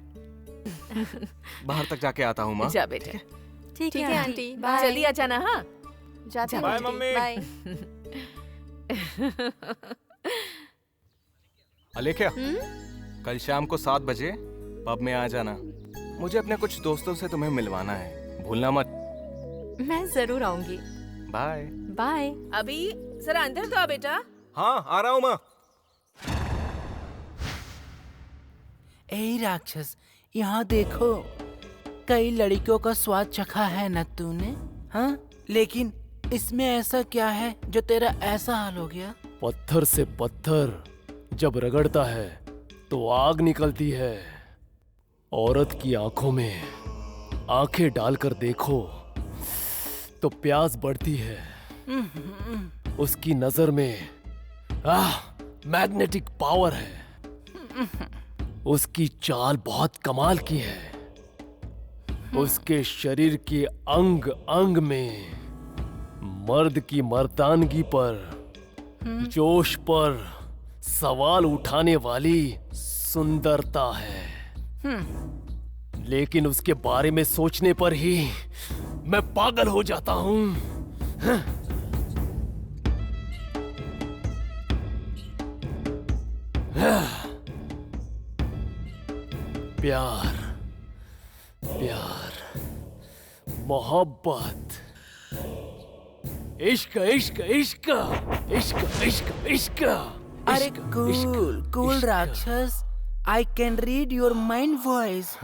बाहर तक जाके आता हूँ माँ। जा बेटा। ठीक है आंटी, जल्दी आ जाना। हाँ, जाते हैं बाय, आंटी, मम्मी। बाय। अलेख्या, कल शाम को 7 बजे पब में आ जाना। मुझे अपने कुछ दोस्तों से तुम्हें मिलवाना है, भूलना मत। मैं जरूर आऊंगी। बाय। बाय। अभी जरा अंदर तो आ बेटा। हाँ आ रहा हूँ माँ। ए राक्षस, यहाँ देखो, कई लड़कियों का स्वाद चखा है न तूने, हाँ? लेकिन इसमें ऐसा क्या है जो तेरा ऐसा हाल हो गया? पत्थर से पत्थर जब रगड़ता है तो आग निकलती है। औरत की आंखों में आंखें डालकर देखो तो प्यास बढ़ती है। उसकी नजर में मैग्नेटिक पावर है। उसकी चाल बहुत कमाल की है। उसके शरीर के अंग अंग में मर्द की मर्दानगी पर, जोश पर सवाल उठाने वाली सुंदरता है। लेकिन उसके बारे में सोचने पर ही मैं पागल हो जाता हूं। प्यार, प्यार, मोहब्बत, इश्क इश्क इश्क इश्क इश्क इश्क। अरे कूल कूल राक्षस, I can read your mind voice.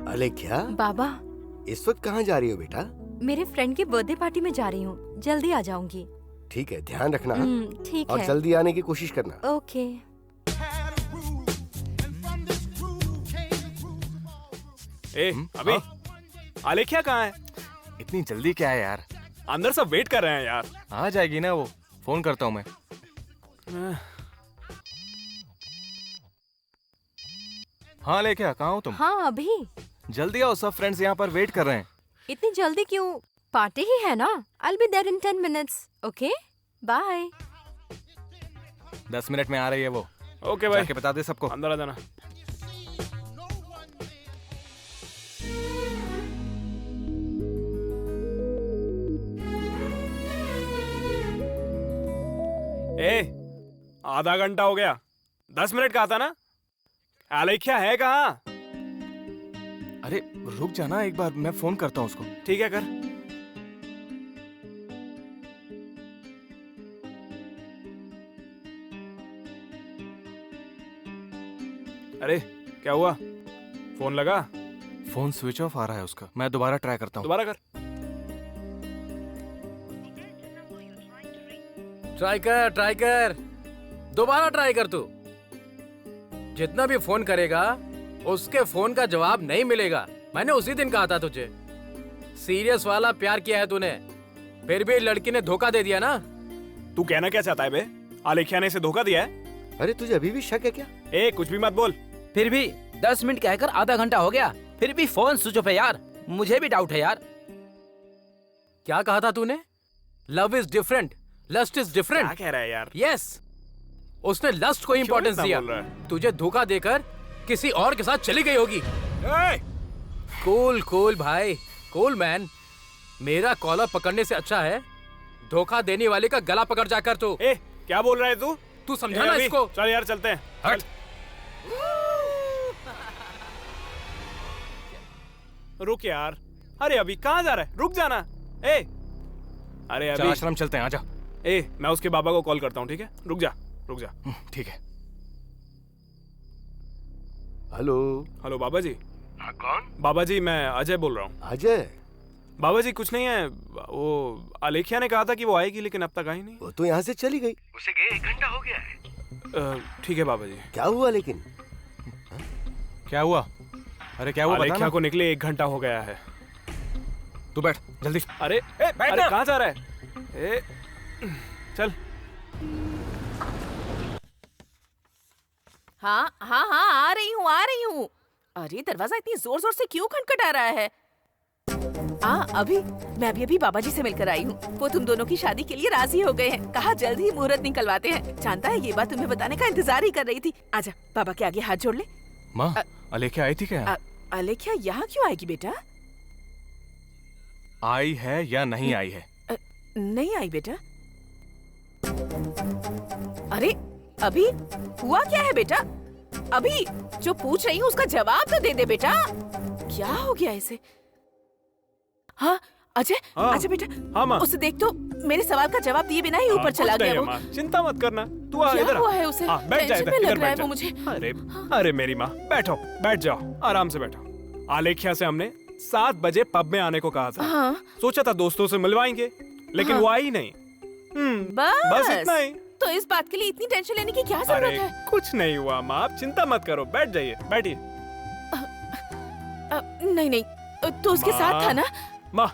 Alekhya, बाबा, इस वक्त कहाँ जा रही हो बेटा? मेरे फ्रेंड की बर्थडे पार्टी में जा रही हूँ, जल्दी आ जाऊंगी। ठीक है, ध्यान रखना। ठीक और है। जल्दी आने की कोशिश करना। ओके। ए अभी आलेख्या कहाँ है? इतनी जल्दी क्या है यार? अंदर सब वेट कर रहे हैं यार। आ जाएगी ना वो, फोन करता हूँ मैं। हाँ अलेख्या, कहाँ हो तुम? हाँ अभी। जल्दी आओ, सब फ्रेंड्स यहाँ पर वेट कर रहे हैं। इतनी जल्दी क्यों? पार्टी ही है ना। I'll be there in 10 minutes. Okay? Bye. 10 minute में आ रही है वो। ओके भाई, जाके बता दे सबको। अंदर आ जाना। ए, आधा घंटा हो गया, 10 मिनट का आता ना। आलेख्या है कहाँ? अरे रुक जाना एक बार, मैं फोन करता हूँ उसको। ठीक है कर। अरे क्या हुआ? फोन लगा? फोन स्विच ऑफ आ रहा है उसका। मैं दोबारा ट्राई करता हूँ। दोबारा कर। ट्राई कर, दोबारा ट्राई कर। तू जितना भी फोन करेगा उसके फोन का जवाब नहीं मिलेगा। मैंने उसी दिन कहा था तुझे, सीरियस वाला प्यार किया है तूने, फिर भी लड़की ने धोखा दे दिया ना। तू कहना क्या चाहता है बे? आलेख्या ने इसे धोखा दिया है? अरे तुझे अभी भी शक है क्या? ए कुछ भी मत बोल। फिर भी 10 मिनट कहकर आधा घंटा हो गया, फिर भी फोन स्विच ऑफ है यार। मुझे भी डाउट है यार। क्या कहा था तूने? Love is different, lust is different. क्या कह रहा है यार? यस, उसने लस्ट को इंपॉर्टेंस इतना दिया। बोल रहा है? तुझे धोखा देकर किसी और के साथ चली गई होगी। कूल कूल भाई, कूल मैन। मेरा कॉलर पकड़ने से अच्छा है धोखा देने वाले का गला पकड़ जाकर। तू ए क्या बोल रहा है तू? तू समझा ना इसको? चल यार चलते हैं। हट। रुक यार। अरे अभी कहाँ जा रहा है? रुक जाना। ए अरे चल अभी आश्रम चलते हैं, आजा। ए मैं उसके बाबा को कॉल करता हूँ, ठीक है? रुक जा रुक जा। ठीक है। हेलो। हेलो बाबा जी। हाँ कौन? बाबा जी मैं अजय बोल रहा हूँ। अजय? बाबा जी कुछ नहीं है, वो आलेख्या ने कहा था कि वो आएगी लेकिन अब तक आई नहीं। वो तो यहाँ से चली गई, उसे गए 1 घंटा हो गया है। ठीक है बाबा जी। क्या हुआ लेकिन? क्या हुआ? अरे क्या हुआ? आलेख्या को निकले 1 घंटा हो गया है। तू बैठ जल्दी। अरे अरे कहाँ जा रहा है? ए चल। हाँ हाँ हाँ, आ रही हूँ। अरे दरवाजा इतनी जोर जोर से क्यों खटखटा रहा है? अभी मैं अभी बाबा जी से मिलकर आई हूँ। वो तुम दोनों की शादी के लिए राजी हो गए हैं। कहा जल्द ही मुहूर्त निकलवाते हैं। जानता है ये बात तुम्हें बताने का इंतजार ही कर रही थी। आजा बाबा के आगे हाथ जोड़ ले। माँ, अलेख्या आई थी क्या? अलेख्या यहाँ क्यों आएगी बेटा? आई है या नहीं आई है? नहीं आई बेटा। अरे अभी हुआ क्या है बेटा? अभी जो पूछ रही हूँ उसका जवाब तो दे दे बेटा। क्या हो गया इसे? हाँ अजय, अजय बेटा, हाँ माँ। उसे देख तो, मेरे सवाल का जवाब दिए बिना ही ऊपर चला गया वो। चिंता मत करना, तू आ इधर। क्या हुआ है उसे? बैठ जा, टेंशन में लग रहा है वो मुझे। अरे मेरी माँ, बैठो, बैठ जाओ, आराम से बैठो। आलेख्या से हमने 7 बजे पब में आने को कहा था। हाँ। सोचा था दोस्तों से मिलवाएंगे, लेकिन वो आई नहीं। बस इतना ही। तो इस बात के लिए इतनी टेंशन लेने की क्या जरूरत है? कुछ नहीं हुआ माँ, आप चिंता मत करो, बैठ जाइए, बैठिए। नहीं, तो उसके साथ था ना? माँ,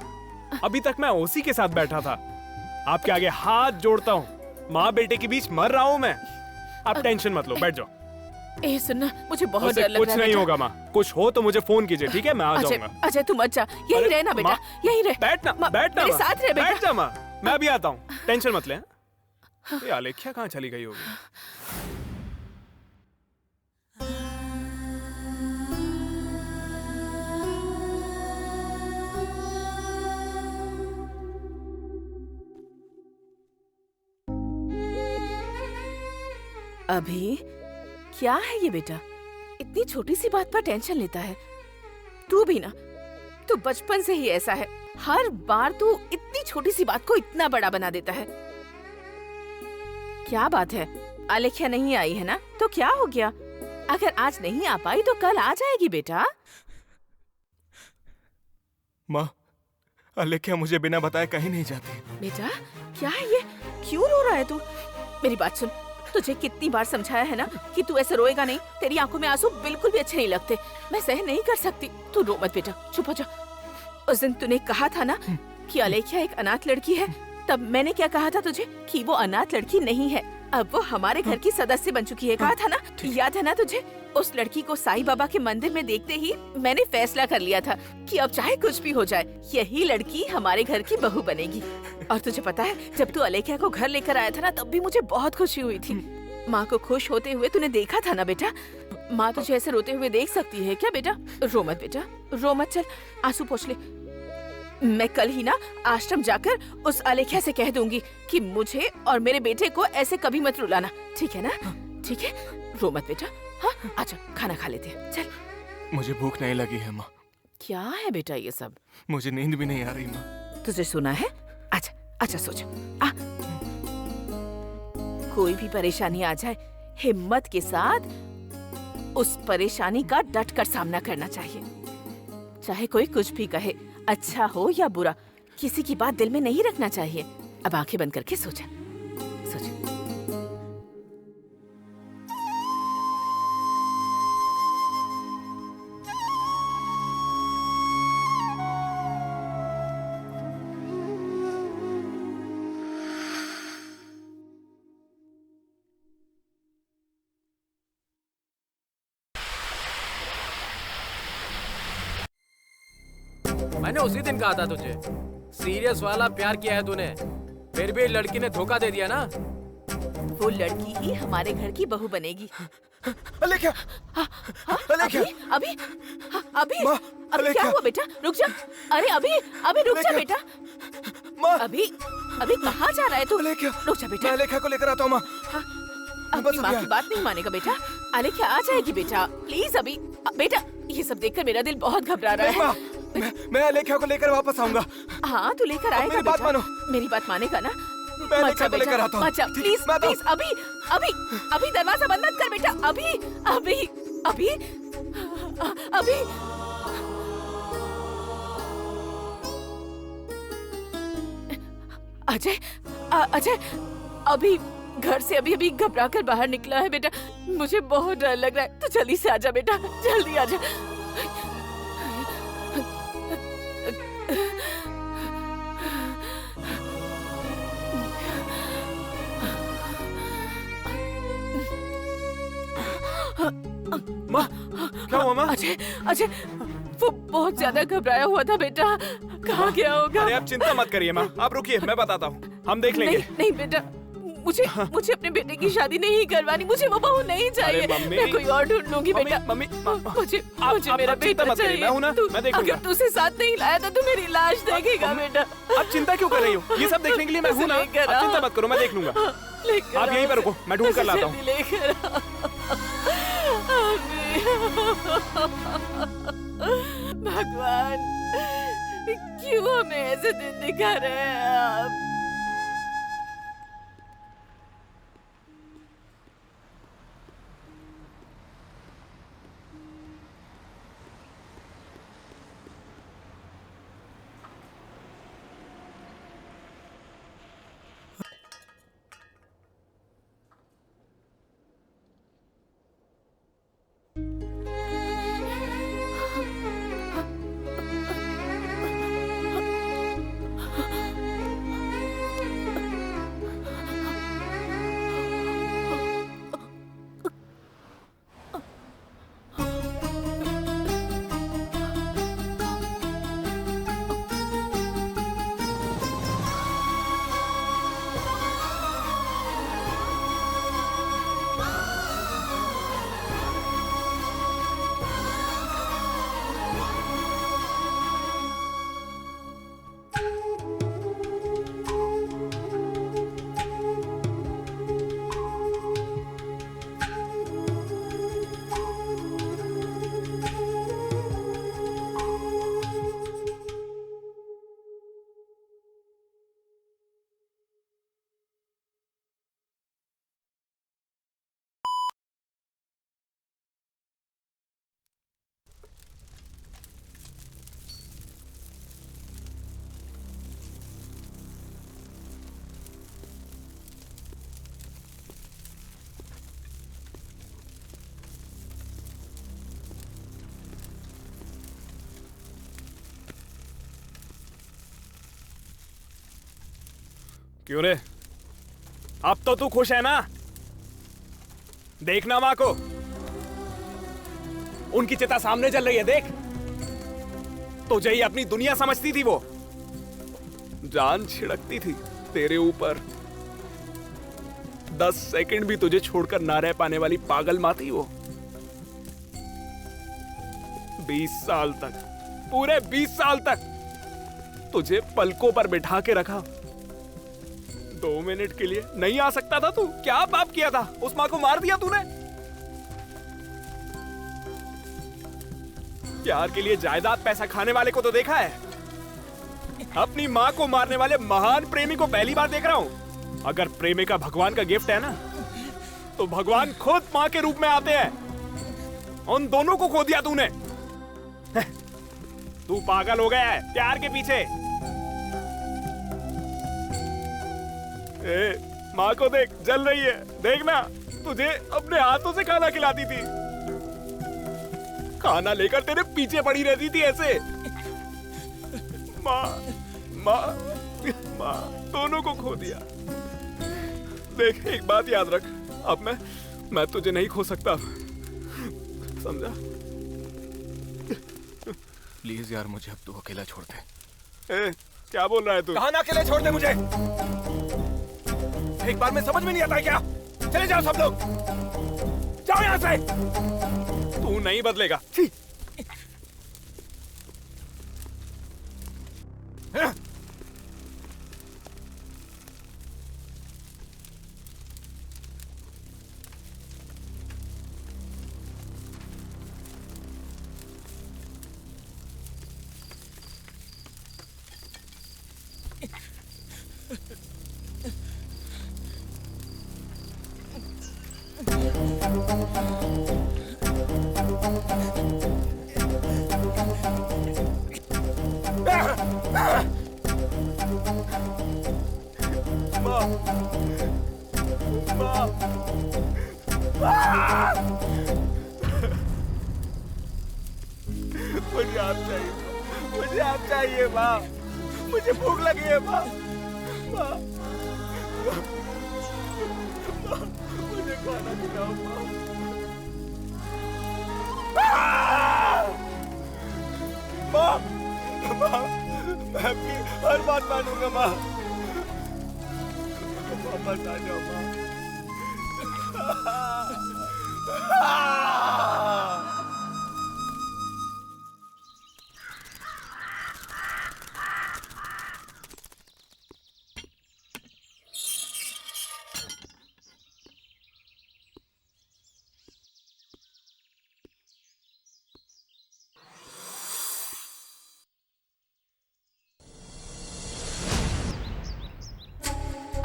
अभी तक मैं उसी के साथ बैठा था। आपके आगे हाथ जोड़ता हूँ, माँ बेटे के बीच मर रहा हूँ मैं। आप टेंशन मत लो, बैठ जाओ। सुनना, मुझे बहुत डर लग रहा है। कुछ नहीं होगा माँ, कुछ हो तो मुझे फोन कीजिए, ठीक है? मैं आ जाऊंगा। अजय तू मत जा, यही रहना बेटा, यही रह। बैठना मेरे साथ रह बेटा। बैठ जा माँ, मैं अभी आता हूँ, टेंशन मत ले। ये आलेख्या कहाँ चली गई होगी? अभी क्या है ये बेटा? इतनी छोटी सी बात पर टेंशन लेता है। तू भी ना, तू बचपन से ही ऐसा है। हर बार तू इतनी छोटी सी बात को इतना बड़ा बना देता है। क्या बात है? आलेख्या नहीं आई है ना, तो क्या हो गया? अगर आज नहीं आ पाई तो कल आ जाएगी बेटा। माँ, आलेख्या मुझे बिना बताए कहीं नहीं जाती। बेटा क्या है ये? क्यों रो रहा है तू? मेरी बात सुन, तुझे कितनी बार समझाया है ना कि तू ऐसे रोएगा नहीं। तेरी आंखों में आंसू बिल्कुल भी अच्छे नहीं लगते। मैं सह नहीं कर सकती। तू रो मत बेटा, चुप हो जा। उस दिन तूने कहा था ना कि आलेख्या एक अनाथ लड़की है, तब मैंने क्या कहा था तुझे? कि वो अनाथ लड़की नहीं है, अब वो हमारे घर की सदस्य बन चुकी है। कहा था ना? याद है ना तुझे? उस लड़की को साईं बाबा के मंदिर में देखते ही मैंने फैसला कर लिया था कि अब चाहे कुछ भी हो जाए, यही लड़की हमारे घर की बहू बनेगी। और तुझे पता है, जब तू आलेख्या को घर लेकर आया था ना, तब भी मुझे बहुत खुशी हुई थी। माँ को खुश होते हुए तूने देखा था ना बेटा? माँ तुझे ऐसे रोते हुए देख सकती है क्या बेटा? रो मत बेटा, रो मत। चल आंसू पोंछ ले। मैं कल ही ना आश्रम जाकर उस आलेख्या से कह दूंगी कि मुझे और मेरे बेटे को ऐसे कभी मत रुलाना, ठीक है ना? ठीक है, रो मत बेटा। हाँ अच्छा, खाना खा लेते हैं, चल। मुझे भूख नहीं लगी है माँ। क्या है बेटा ये सब? मुझे नींद भी नहीं आ रही माँ। तुझे सुना है? अच्छा अच्छा सोच। कोई भी परेशानी आ जाए, हिम्मत के साथ उस परेशानी का डट कर सामना करना चाहिए। चाहे कोई कुछ भी कहे, अच्छा हो या बुरा, किसी की बात दिल में नहीं रखना चाहिए। अब आंखें बंद करके सोचा, सोच। मैंने उसी दिन कहा था तुझे, सीरियस वाला प्यार किया है तूने, फिर भी लड़की ने धोखा दे दिया ना। वो लड़की ही हमारे घर की बहू बनेगी। आलेख्या, आलेख्या, अभी क्या हुआ बेटा? रुक जा। अरे अभी रुक जा बेटा। अभी कहाँ जा रहा है तू? रुक जा बेटा। मैं आलेख्या को लेकर आता हूँ माँ। अपनी माँ की बात नहीं मानेगा बेटा। आलेख्या आ जाएगी बेटा, प्लीज। अभी बेटा, ये सब देखकर मेरा दिल बहुत घबरा रहा है। मैं आलेख्या को लेकर वापस आऊंगा। हाँ तू लेकर आएगा। मेरी बात मानो। मेरी बात मानेगा ना? मैं आलेख्या को लेकर आता हूँ। अच्छा प्लीज प्लीज, अभी दरवाजा बंद मत कर बेटा। अभी अजय अभी घर से अभी घबरा कर बाहर निकला है बेटा। मुझे बहुत डर लग रहा है। तो जल्दी से आजा बेटा, जल्दी आजा। माँ, क्या हुआ माँ? अजय, अजय, वो बहुत ज्यादा घबराया हुआ था बेटा। कहाँ गया होगा? अरे आप चिंता मत करिए माँ, आप रुकिए, मैं बताता हूँ, हम देख लेंगे। नहीं, नहीं बेटा, मुझे अपने बेटे की शादी नहीं करवानी, मुझे वो बहू नहीं चाहिए। मैं कोई और ढूंढ लूंगी बेटा। मम्मी, मुझे मेरा बेटा चाहिए। मैं हूँ ना, मैं देख लूंगा। अगर तू उसे साथ नहीं लाया तो तू मेरी लाश देखेगा बेटा। आप चिंता क्यों कर रही हो? ये सब देखने के लिए मैं हूँ ना, आप चिंता मत करो, मैं देख लूंगा। आप यहीं पर रुको, मैं ढूंढ कर लाता हूँ। भगवान, क्यों हमें ऐसे दिन दिखा रहे हैं आप? क्यों रे? अब तो तू खुश है ना? देखना माँ को, उनकी चिता सामने जल रही है, देख। तुझे ही अपनी दुनिया समझती थी वो, जान छिड़कती थी तेरे ऊपर। 10 सेकंड भी तुझे छोड़कर ना रह पाने वाली पागल माँ थी वो। 20 साल तक, पूरे 20 साल तक तुझे पलकों पर बिठा के रखा। 2 मिनट के लिए नहीं आ सकता था तू? क्या पाप किया था? उस माँ को मार दिया तूने। प्यार के लिए जायदाद पैसा खाने वाले को तो देखा है, अपनी माँ को मारने वाले महान प्रेमी को पहली बार देख रहा हूं। अगर प्रेमिका भगवान का गिफ्ट है ना, तो भगवान खुद माँ के रूप में आते हैं। उन दोनों को खो दिया तूने। तू पागल हो गया है प्यार के पीछे। माँ को देख, जल रही है, देखना। तुझे अपने हाथों से खाना खिलाती थी, खाना लेकर तेरे पीछे पड़ी रहती थी ऐसे। माँ, माँ, माँ, दोनों को खो दिया। देख, एक बात याद रख, अब मैं तुझे नहीं खो सकता, समझा? प्लीज यार, मुझे अब तू अकेला छोड़ दे। क्या बोल रहा है तू? कहा ना अकेले छोड़ दे मुझे। एक बार में समझ में नहीं आता है क्या? चले जाओ सब लोग, जाओ यहाँ से। तू नहीं बदलेगा। मुझे आप चाहिए माँ, मुझे भूख लगी है माँ। माँ, मुझे खाना खिलाओ माँ। जाओ माँ, वापस आ जाओ माँ।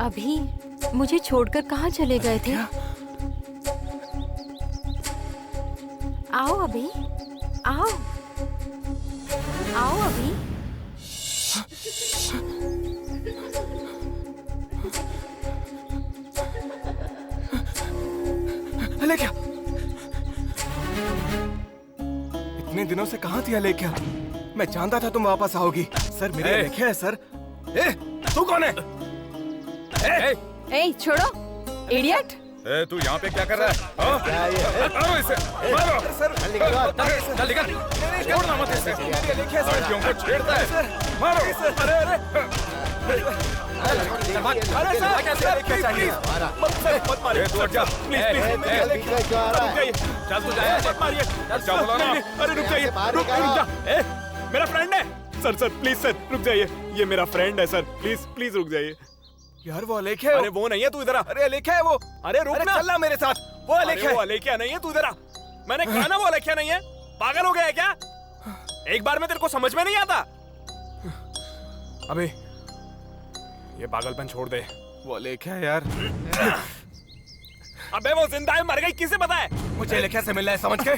अभी मुझे छोड़कर कहाँ चले गए थे? आओ अभी, आओ, आओ अभी। अलेख्या, इतने दिनों से कहाँ थी अलेख्या? मैं जानता था तुम वापस आओगी। सर मेरी अलेख्या है सर। ए, तू कौन है? ए, छोड़ो, इडियट। ए, तू यहाँ पे क्या कर रहा है? मारो इसे, मारो। सर, चल निकल, छोड़ना मत इसे। लड़कियों को छेड़ता है। मारो। अरे सर, क्या चाहिए? मत मारिए। तू हट जा, प्लीज। चल तू जाए, मत मारिए। क्या बोला ना? अरे रुक जाइए, रुक जा। मेरा फ्रेंड है सर, प्लीज सर रुक जाइए। ये मेरा फ्रेंड है सर, प्लीज रुक जाइए। यार वो अलेख्या है। अरे वो नहीं है, तू इधर आ। अरे अलेख्या है वो। अरे रुक ना, चल ना मेरे साथ। वो अलेख्या है। वो अलेख्या नहीं है, तू इधर आ। मैंने कहा ना वो अलेख्या नहीं है। पागल हो गया है क्या? एक बार में तेरे को समझ में नहीं आता? अबे ये पागलपन छोड़ दे। वो अलेख्या है यार। अबे वो जिंदा है मर गई किसे पता है? मुझे अलेख्या से मिलना है, समझ के?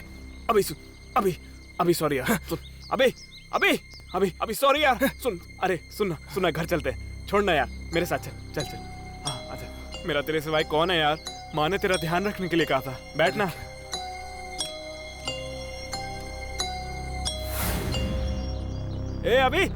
अभी सॉरी यार। सुन, अभी सॉरी यार। सुन, अरे सुनना घर चलते हैं। छोड़ना यार, मेरे साथ चल। हाँ अच्छा, मेरा तेरे सिवाय कौन है यार? माँ ने तेरा ध्यान रखने के लिए कहा था। बैठना। ए अभी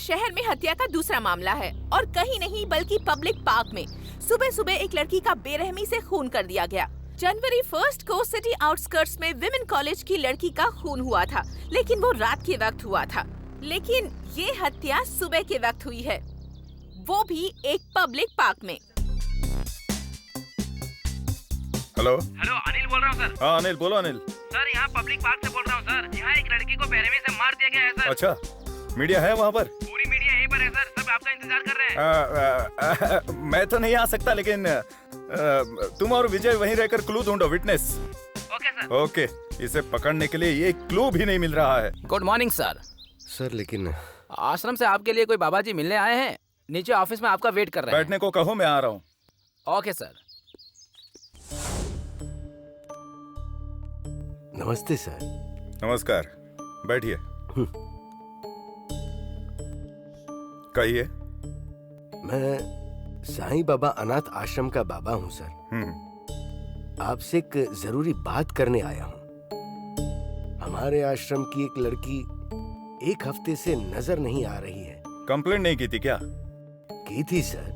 शहर में हत्या का दूसरा मामला है और कहीं नहीं बल्कि पब्लिक पार्क में सुबह सुबह एक लड़की का बेरहमी से खून कर दिया गया। जनवरी 1 को सिटी आउटस्कर्ट्स में विमेन कॉलेज की लड़की का खून हुआ था, लेकिन वो रात के वक्त हुआ था। लेकिन ये हत्या सुबह के वक्त हुई है, वो भी एक पब्लिक पार्क में। हेलो हेलो, अनिल बोल रहा हूँ सर। हाँ अनिल, बोलो अनिल। सर यहाँ पब्लिक पार्क से बोल रहा हूँ सर। यहाँ एक लड़की को बेरहमी से मार दिया गया है सर। अच्छा, मीडिया है वहाँ पर? पूरी मीडिया यहीं पर है सर, सब आपका इंतजार कर रहे हैं। मैं तो नहीं आ सकता, लेकिन तुम और विजय वहीं रहकर क्लू ढूंढो, विटनेस। Okay sir. ओके, इसे पकड़ने के लिए ये क्लू भी नहीं मिल रहा है। Good morning sir. सर लेकिन आश्रम से आपके लिए कोई बाबा जी मिलने आए हैं, नीचे ऑफिस में आपका वेट कर रहे हैं। बैठने को कहो, मैं आ रहा हूँ। Okay sir. नमस्ते सर। नमस्कार, बैठिए। कहिए। मैं साईं बाबा अनाथ आश्रम का बाबा हूँ सर। आपसे एक जरूरी बात करने आया हूँ। हमारे आश्रम की एक लड़की एक हफ्ते से नजर नहीं आ रही है। कंप्लेंट नहीं की थी क्या? की थी सर,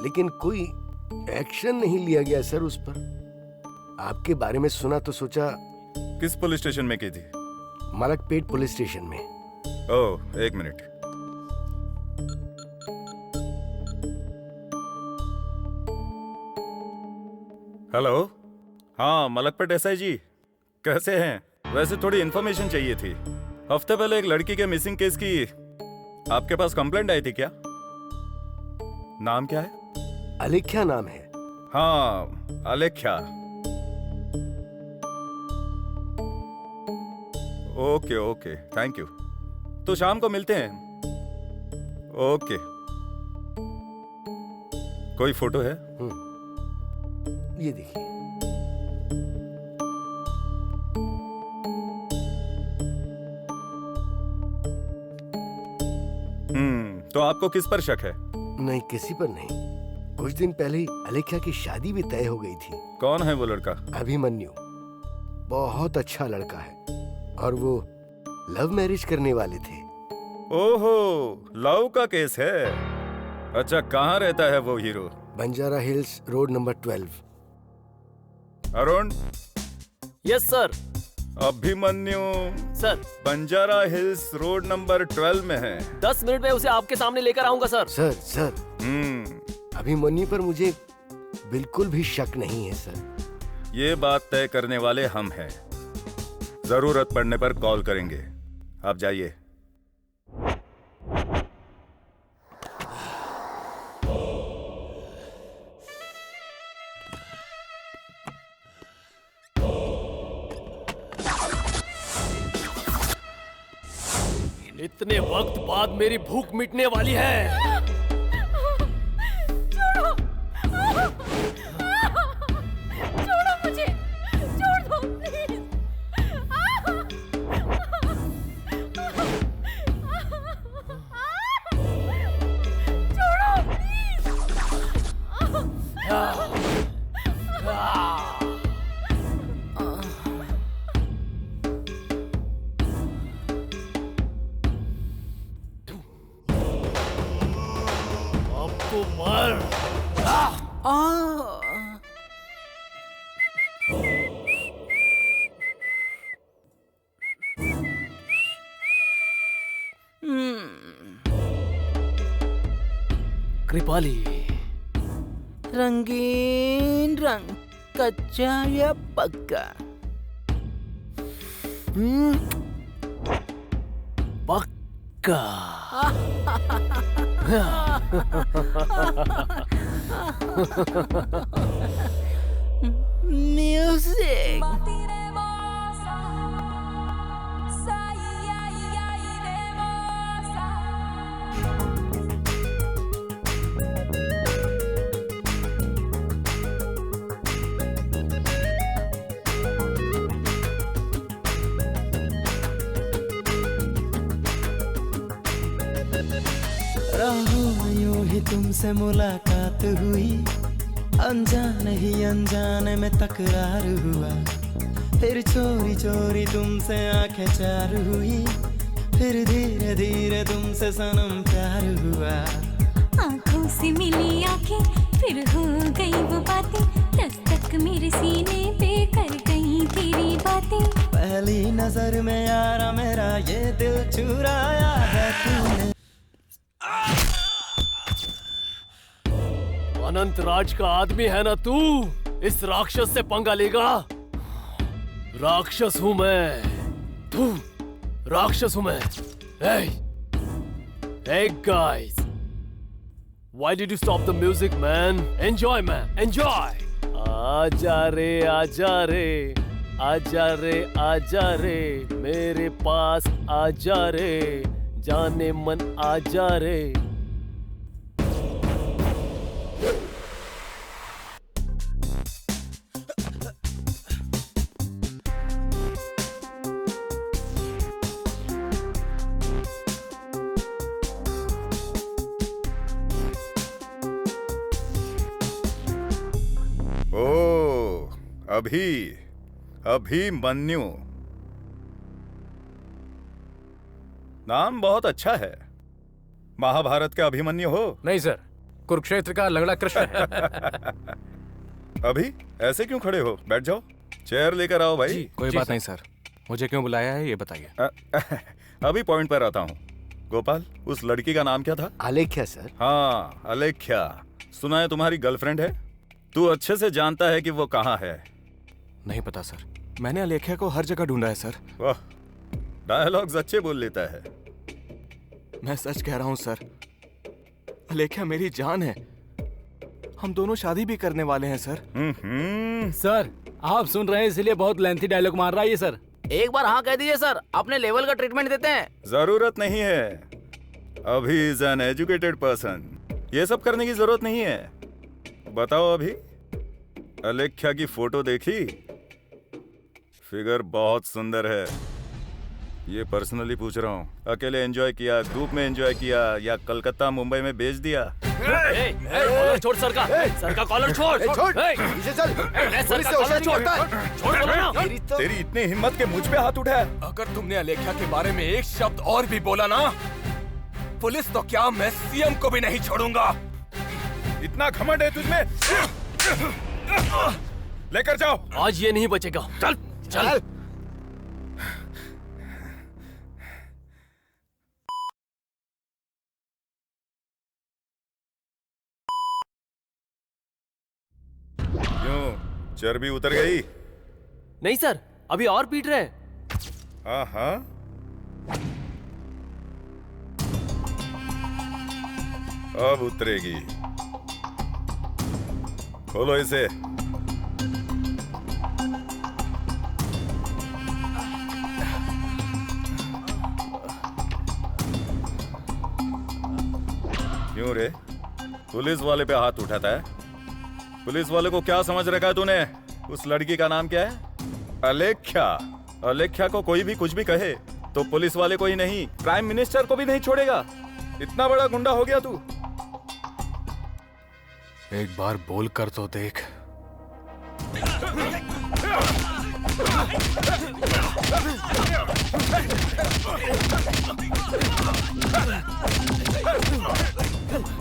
लेकिन कोई एक्शन नहीं लिया गया सर उस पर। आपके बारे में सुना तो सोचा। किस पुलिस स्टेशन में की थी? मलकपेट पुलिस स्टेशन में। ओह, एक मिनट। हेलो, हाँ मलकपेट एसआई जी, कैसे हैं? वैसे थोड़ी इन्फॉर्मेशन चाहिए थी। हफ्ते पहले एक लड़की के मिसिंग केस की आपके पास कंप्लेंट आई थी क्या? नाम क्या है? अलेख्या नाम है। हाँ, Alekhya. Okay okay, thank you. तो शाम को मिलते हैं। ओके। कोई फोटो है? ये देखिए। तो आपको किस पर शक है? नहीं, किसी पर नहीं। कुछ दिन पहले ही अलेख्या की शादी भी तय हो गई थी। कौन है वो लड़का? अभिमन्यु। बहुत अच्छा लड़का है और वो लव मैरिज करने वाले थे। ओहो, लव का केस है। अच्छा, कहाँ रहता है वो hero? Banjara hills road number 12। Arun. Yes sir. Abhimanyu sir, Banjara hills road number 12 में है। 10 मिनट में उसे आपके सामने लेकर आऊंगा सर। सर अभिमन्यु पर मुझे बिल्कुल भी शक नहीं है सर। ये बात तय करने वाले हम हैं। जरूरत पड़ने पर कॉल करेंगे। आप जाइए। इतने वक्त बाद मेरी भूख मिटने वाली है। छोड़ो मुझे, छोड़ दो प्लीज। छोड़ो अब तो मर। कृपाली, रंगीन रंग, कच्चा या पक्का? पक्का। म्यूजिक। यूं ही तुमसे मुलाकात हुई, अनजान ही अनजान में तकरार हुआ, फिर चोरी चोरी तुमसे आंखें चार हुई, फिर धीरे धीरे तुमसे सनम प्यार हुआ। आंखों से मिली आंखें फिर हो गई वो बातें, दस्तक मेरे सीने पे कर गई तेरी बातें। पहली नजर में यारा मेरा ये दिल चुराया है तूने। अनंत राज का आदमी है ना तू? इस राक्षस से पंगा लेगा? राक्षस हूं मैं, तू राक्षस हूं मैं। Hey guys, why did you stop the music, man? Enjoy, man, enjoy. आजा रे आजा रे, आजा रे आजा रे, मेरे पास आजा रे, जाने मन आजा रे। अभिमन्यु नाम बहुत अच्छा है। महाभारत के अभिमन्यु हो? नहीं सर, कुरुक्षेत्र का लगड़ा कृष्ण है। अभी ऐसे क्यों खड़े हो? बैठ जाओ, चेयर लेकर आओ भाई। कोई बात नहीं सर, मुझे क्यों बुलाया है ये बताइए। अभी पॉइंट पर आता हूँ। गोपाल, उस लड़की का नाम क्या था? आलेख्या सर। हाँ, आलेख्या। सुना है तुम्हारी गर्लफ्रेंड है? तू अच्छे से जानता है कि वो कहाँ है? नहीं पता सर, मैंने आलेख्या को हर जगह ढूंढा है सर। वाह, डायलॉग्स अच्छे बोल लेता है। मैं सच कह रहा हूँ सर, आलेख्या मेरी जान है। हम दोनों शादी भी करने वाले हैं सर। सर, आप सुन रहे हैं इसलिए बहुत लेंथी डायलॉग मार रहा है ये सर। एक बार हाँ कह दीजिए सर, अपने लेवल का ट्रीटमेंट देते हैं। जरूरत नहीं है, अभी इज एन एजुकेटेड पर्सन, ये सब करने की जरूरत नहीं है। बताओ अभी, आलेख्या की फोटो देखी? फिगर बहुत सुंदर है। ये पर्सनली पूछ रहा हूँ, अकेले एंजॉय किया, ग्रुप में एंजॉय किया, या कलकत्ता मुंबई में बेच दिया? कॉलर छोड़ सर का कॉलर छोड़। पीछे चल, सर का कॉलर छोड़, छोड़ बोलो ना। तेरी इतनी हिम्मत के मुझ पे हाथ उठाया? अगर तुमने आलेख्या के बारे में एक शब्द और भी बोला ना, पुलिस तो क्या, मैं सीएम को भी नहीं छोड़ूंगा। इतना घमंड है तुझमें? लेकर जाओ। आज ये नहीं बचेगा। चल चल। क्यों, चर्बी उतर गई? नहीं सर, अभी और पीट रहे हैं। हाँ, अब उतरेगी। खोलो इसे। क्यों रे, पुलिस वाले पे हाथ उठाता है? पुलिस वाले को क्या समझ रखा है तूने? उस लड़की का नाम क्या है? आलेख्या। आलेख्या को कोई भी कुछ भी कहे तो पुलिस वाले को ही नहीं, प्राइम मिनिस्टर को भी नहीं छोड़ेगा। इतना बड़ा गुंडा हो गया तू। एक बार बोल कर तो देख।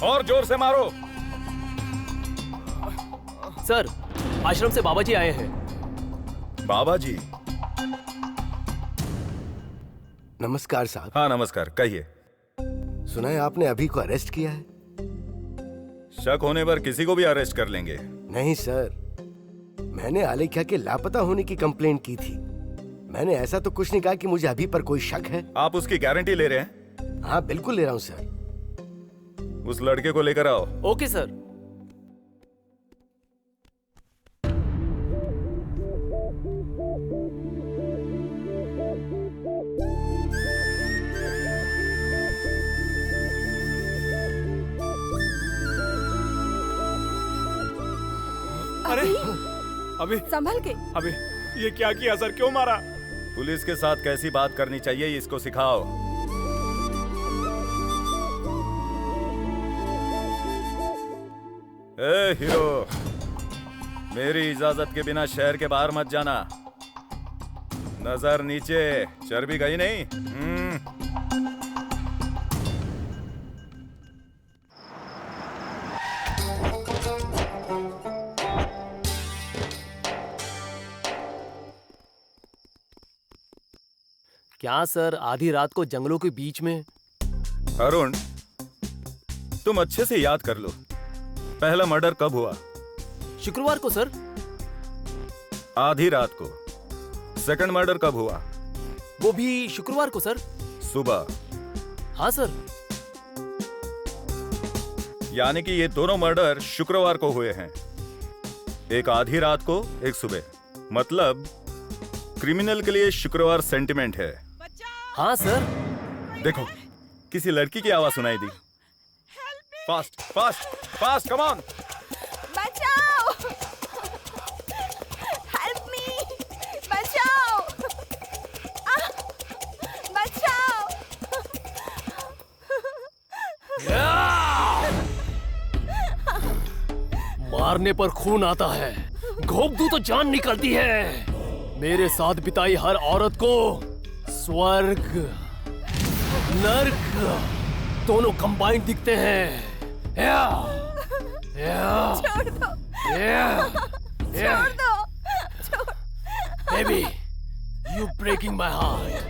और जोर से मारो। सर, आश्रम से बाबा जी आए हैं। बाबा जी? नमस्कार साहब। हाँ नमस्कार, कहिए। सुना है आपने अभी को अरेस्ट किया है? शक होने पर किसी को भी अरेस्ट कर लेंगे। नहीं सर, मैंने आलेख्या के लापता होने की कंप्लेंट की थी। मैंने ऐसा तो कुछ नहीं कहा कि मुझे अभी पर कोई शक है। आप उसकी गारंटी ले रहे हैं? हाँ बिल्कुल ले रहा हूँ सर। उस लड़के को लेकर आओ। Okay sir. अरे अभी संभल के। अभी ये क्या किया सर, क्यों मारा? पुलिस के साथ कैसी बात करनी चाहिए इसको सिखाओ। ए हीरो, मेरी इजाजत के बिना शहर के बाहर मत जाना। नजर नीचे, चर्बी गई नहीं? क्या सर, आधी रात को जंगलों के बीच में? अरुण, तुम अच्छे से याद कर लो, पहला मर्डर कब हुआ? शुक्रवार को सर। आधी रात को। सेकंड मर्डर कब हुआ? वो भी शुक्रवार को सर। सुबह। हाँ सर। यानी कि ये दोनों मर्डर शुक्रवार को हुए हैं, एक आधी रात को, एक सुबह। मतलब क्रिमिनल के लिए शुक्रवार सेंटिमेंट है। हाँ सर। देखो, किसी लड़की की आवाज सुनाई दी। Fast fast fast, come on. बचाओ! Help me! बचाओ! बचाओ! मारने पर खून आता है, घोंप दूं तो जान निकलती है। मेरे साथ बिताई हर औरत को स्वर्ग नर्क दोनों कंबाइंड दिखते हैं। छोड़ दो! छोड़ दो! Baby, you breaking my heart.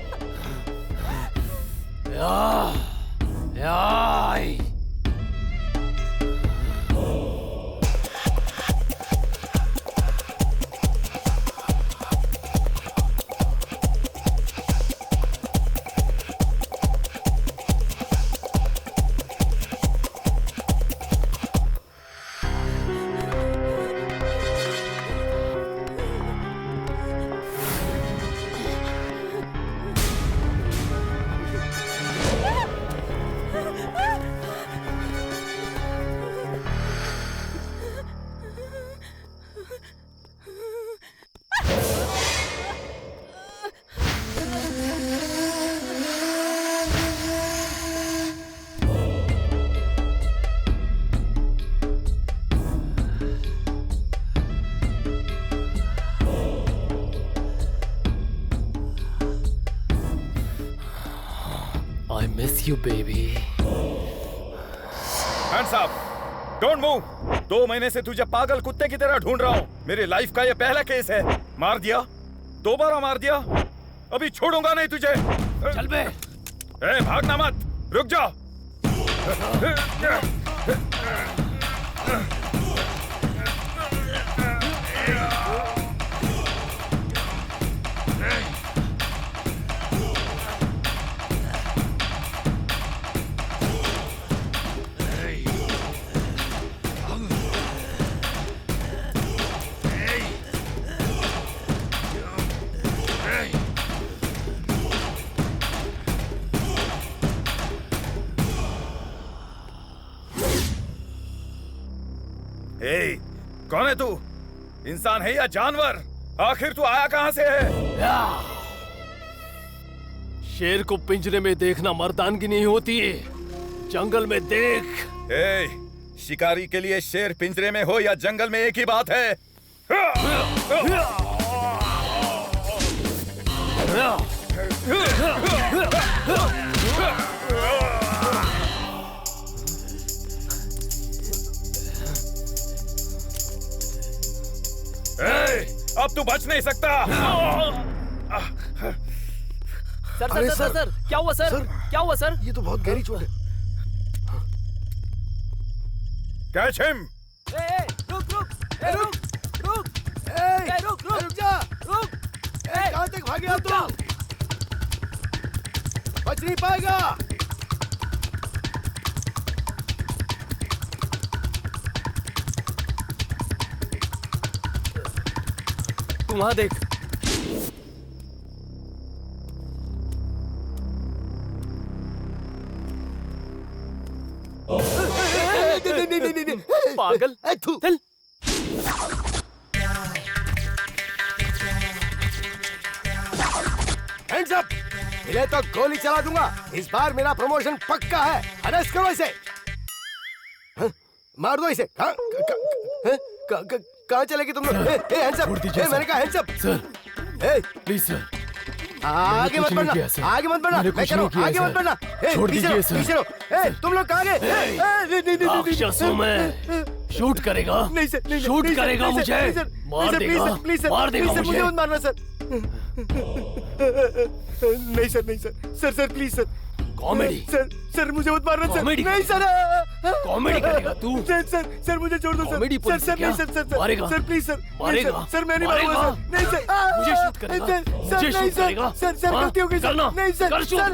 I miss you, baby. Hands up! Don't move! 2 महीने से तुझे पागल कुत्ते की तरह ढूंढ रहा हूँ। मेरी लाइफ का ये पहला केस है। मार दिया, दोबारा मार दिया, अभी छोड़ूंगा नहीं तुझे। चल बे। भागना मत, रुक जा। कौन है तू? इंसान है या जानवर? आखिर तू आया कहां से है? शेर को पिंजरे में देखना मर्दानगी नहीं होती, जंगल में देख। शिकारी के लिए शेर पिंजरे में हो या जंगल में एक ही बात है। अब तू बच नहीं सकता। सर, क्या हुआ सर? क्या हुआ सर? ये तो बहुत गहरी चोट है। Catch him. रुक जा। कहां तक भागे तू? बच नहीं पाएगा। तू वहां देख। पागल, चल। Hands up! मिले तो गोली चला दूंगा। इस बार मेरा प्रमोशन पक्का है। अरेस्ट करो इसे। मार दो इसे। कहाँ चले गए तुम लोग? Hands up! मैंने कहा hands up. Sir, please sir, आगे मत बढ़ना, आगे मत बढ़ना, मैं कह रहा हूँ आगे मत बढ़ना। छोड़ दीजिए सर। पीछे रहो। तुम लोग कहाँ गए? राक्षसों में शूट करेगा? नहीं सर, नहीं शूट नहीं सर, करेगा नहीं मुझे? नहीं सर, मार नहीं सर, देगा? प्लीज सर, मार देगा प्लीज सर, मुझे? मुझे मत मारना सर। नहीं सर, नहीं sir, sir sir please sir. Comedy? Sir sir मुझे मत मारना सर। कॉमेडी? नहीं सर। कॉमेडी करेगा तू? सर सर सर मुझे छोड़ दो sir. Comedy sir police sir क्या? नहीं सर, सर मारेगा? Sir please sir. मारेगा? नहीं, सर मैं नहीं मारेगा? मारूंगा सर। नहीं सर। मुझे शूट करेगा? सर मुझे सर नहीं शूट सर, करेगा? सर सर हाँ? गलती हो गई सर। करना? नहीं सर। कर शूट। सर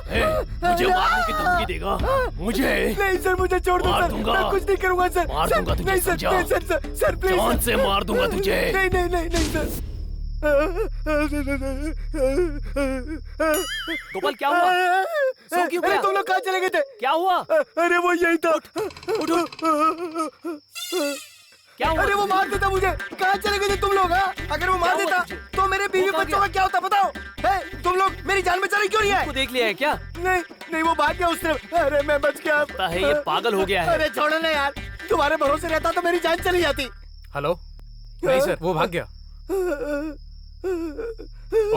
ए, मुझे मारने की धमकी देगा? मुझे? नहीं सर मुझे छोड़ दो मार सर। दूंगा। मैं कुछ नहीं करूंगा सर। मार सर, दूंगा तुझे, नहीं सर, समझा? नहीं सर, सर सर प्लीज। जान से मार दूंगा तुझे। नहीं नहीं नहीं नहीं सर। गोपाल क्या हुआ? सो क्यों अरे गया? तुम लोग कहाँ चले गए थे? क्या हुआ? अरे वो यही था। क्या हुआ? अरे वो मार देता मुझे। कहाँ चले गए थे तुम लोग? हाँ? अगर वो मार क्या हुआ देता तुझे? तो मेरे बीवी कहाँ बच्चों गया? का क्या होता बताओ? तुम लोग मेरी जान बचा रही क्यों नहीं है? देख लिया है क्या? नहीं नहीं वो भाग गया उससे। अरे मैं बच गया। लगता है ये पागल हो गया है। अरे छोड़ो ना यार, तुम्हारे भरोसे रहता तो मेरी जान चली जाती। हेलो? नहीं सर, वो भाग गया।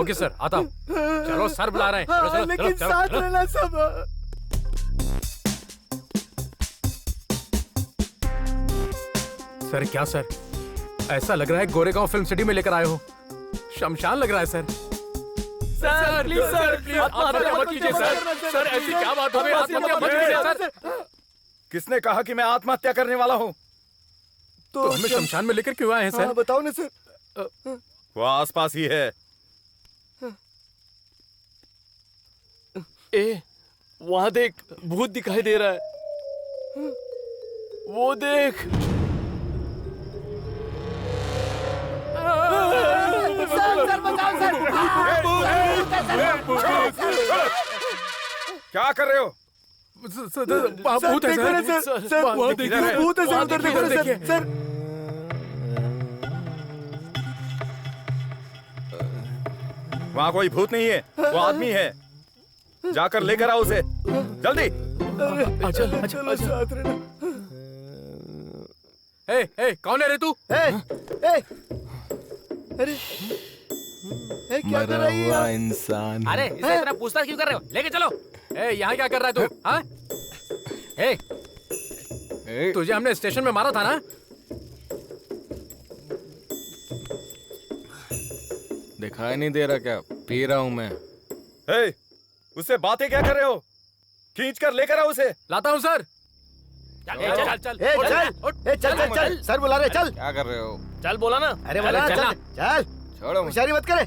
ओके सर, आता हूँ। चलो सर बुला रहे हैं। चलो, चलो, लेकिन चलो, साथ चलो। रहना सब। सर क्या सर, ऐसा लग रहा है गोरेगांव फिल्म सिटी में लेकर आए हो। शमशान लग रहा है sir. Sir please sir, please आत्महत्या मत कीजिए सर। सर ऐसी क्या बात हो गई? आत्महत्या मत कीजिए सर। किसने कहा कि मैं आत्महत्या करने वाला हूँ? तो हमें शमशान में लेकर क्यों आए हैं सर? हाँ, बताओ ना सर। वो आसपास ही है। ए, वहां देख, भूत दिखाई दे रहा है। वो देख। सर बचाओ सर। क्या कर रहे हो? भूत है सर। सर वहाँ देखिए। भूत है सर, उधर देखो ना सर। सर वहाँ कोई भूत नहीं है, वो आदमी है। जाकर लेकर आओ उसे, जल्दी। चलो साथ रहना। कौन है रे तू? अरे क्या कर रही है? इंसान। अरे इसे इतना पूछताछ क्यों कर रहे हो? लेके चलो। यहाँ क्या कर रहा है तू? हाँ? तुझे हमने स्टेशन में मारा था ना? दिखाई नहीं दे रहा क्या? पी रहा हूँ मैं। उससे बातें क्या कर रहे हो? खींच कर लेकर आओ उसे। लाता हूँ सर। चल चल चल सर बुला रहे। चल क्या कर रहे हो? चल बोला ना। अरे बोला चल चल चल। छोड़ो। होशियारी मत करे।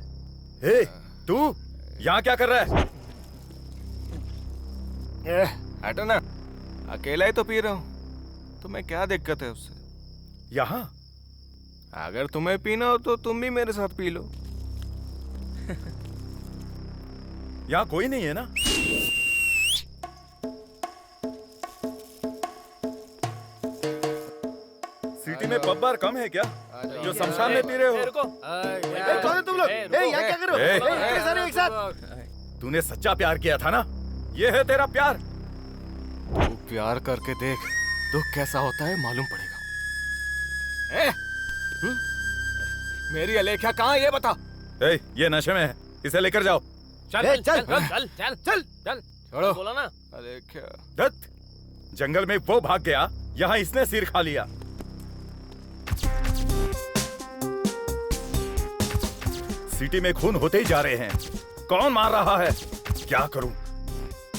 तू यहाँ क्या कर रहा है? हटो ना, अकेला ही तो पी रहा हूँ। तुम्हें क्या दिक्कत है उससे? यहाँ अगर तुम्हें पीना हो तो तुम भी मेरे साथ पी लो। यहाँ कोई नहीं है ना? सिटी में पब बार कम है क्या जो शमशान में पी रहे हो? कौन है तुम लोग? यहाँ क्या कर रहे हो? इतने सारे एक साथ। तूने सच्चा प्यार किया था ना? ये है तेरा प्यार। तू प्यार करके देख, दुख कैसा होता है मालूम पड़ेगा। मेरी अलेख्या कहाँ है ये बता। ये नशे में है, इसे लेकर जाओ। चल चल चल चल चल चल। छोड़ो। बोला ना। अलेख्या। दत्त, जंगल में वो भाग गया, यहाँ इसने सिर खा लिया। सिटी में खून होते ही जा रहे हैं। कौन मार रहा है? क्या करूं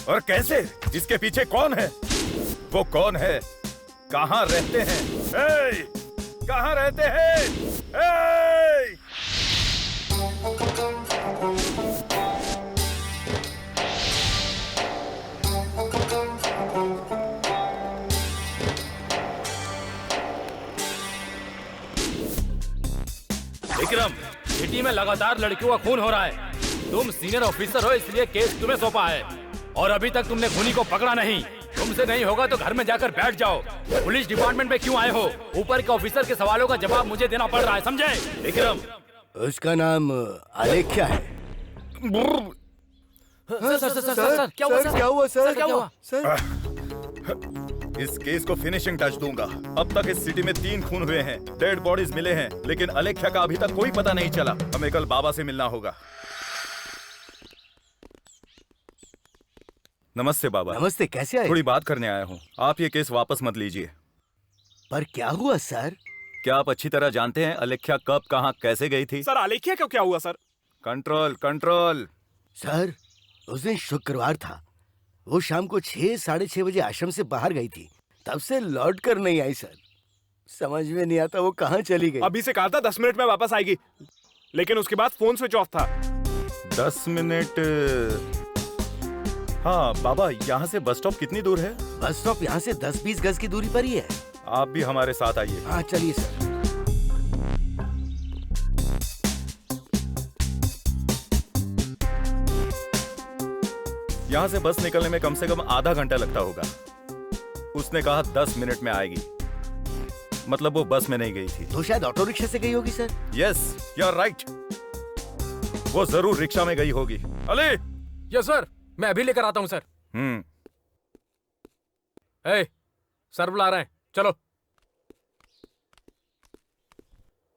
और कैसे? इसके पीछे कौन है? वो कौन है? कहाँ रहते हैं? कहाँ रहते हैं? विक्रम, सिटी में लगातार लड़कियों का खून हो रहा है। तुम सीनियर ऑफिसर हो इसलिए केस तुम्हें सौंपा है और अभी तक तुमने खूनी को पकड़ा नहीं। तुमसे नहीं होगा तो घर में जाकर बैठ जाओ। पुलिस डिपार्टमेंट में क्यों आए हो? ऊपर के ऑफिसर के सवालों का जवाब मुझे देना पड़ रहा है, समझे? विक्रम, उसका नाम आलेख्या है। सर क्या हुआ? क्या हुआ सर? क्या हुआ? इस केस को फिनिशिंग टच दूंगा। अब तक इस सिटी में 3 खून हुए हैं, डेड बॉडीज मिले हैं, लेकिन अलेख्या का अभी तक कोई पता नहीं चला। हमें कल बाबा से मिलना होगा। नमस्ते बाबा। नमस्ते, कैसे आए? थोड़ी बात करने आया हूँ। आप ये केस वापस मत लीजिए। पर क्या हुआ सर? क्या आप अच्छी तरह जानते हैं अलेख्या कब कहाँ कैसे गई थी? सर अलेख्या को क्या हुआ सर? Control control. सर उस दिन शुक्रवार था, वो शाम को 6 साढ़े 6 बजे आश्रम से बाहर गई थी, तब से लौट कर नहीं आई सर। समझ में नहीं आता वो कहाँ चली गई। अभी से कहा था 10 मिनट में वापस आएगी, लेकिन उसके बाद फोन स्विच ऑफ था। 10 मिनट। हाँ बाबा, यहाँ से बस स्टॉप कितनी दूर है? बस स्टॉप यहाँ से 10-20 गज की दूरी पर ही है। आप भी हमारे साथ आइए। हाँ चलिए सर। यहाँ से बस निकलने में कम से कम आधा घंटा लगता होगा। उसने कहा 10 मिनट में आएगी, मतलब वो बस में नहीं गई थी। तो शायद ऑटो रिक्शा से गई होगी sir. Yes you are right, वो जरूर रिक्शा में गई होगी। अली। यस सर, मैं अभी लेकर आता हूँ सर। ए, सर बुला रहे हैं, चलो।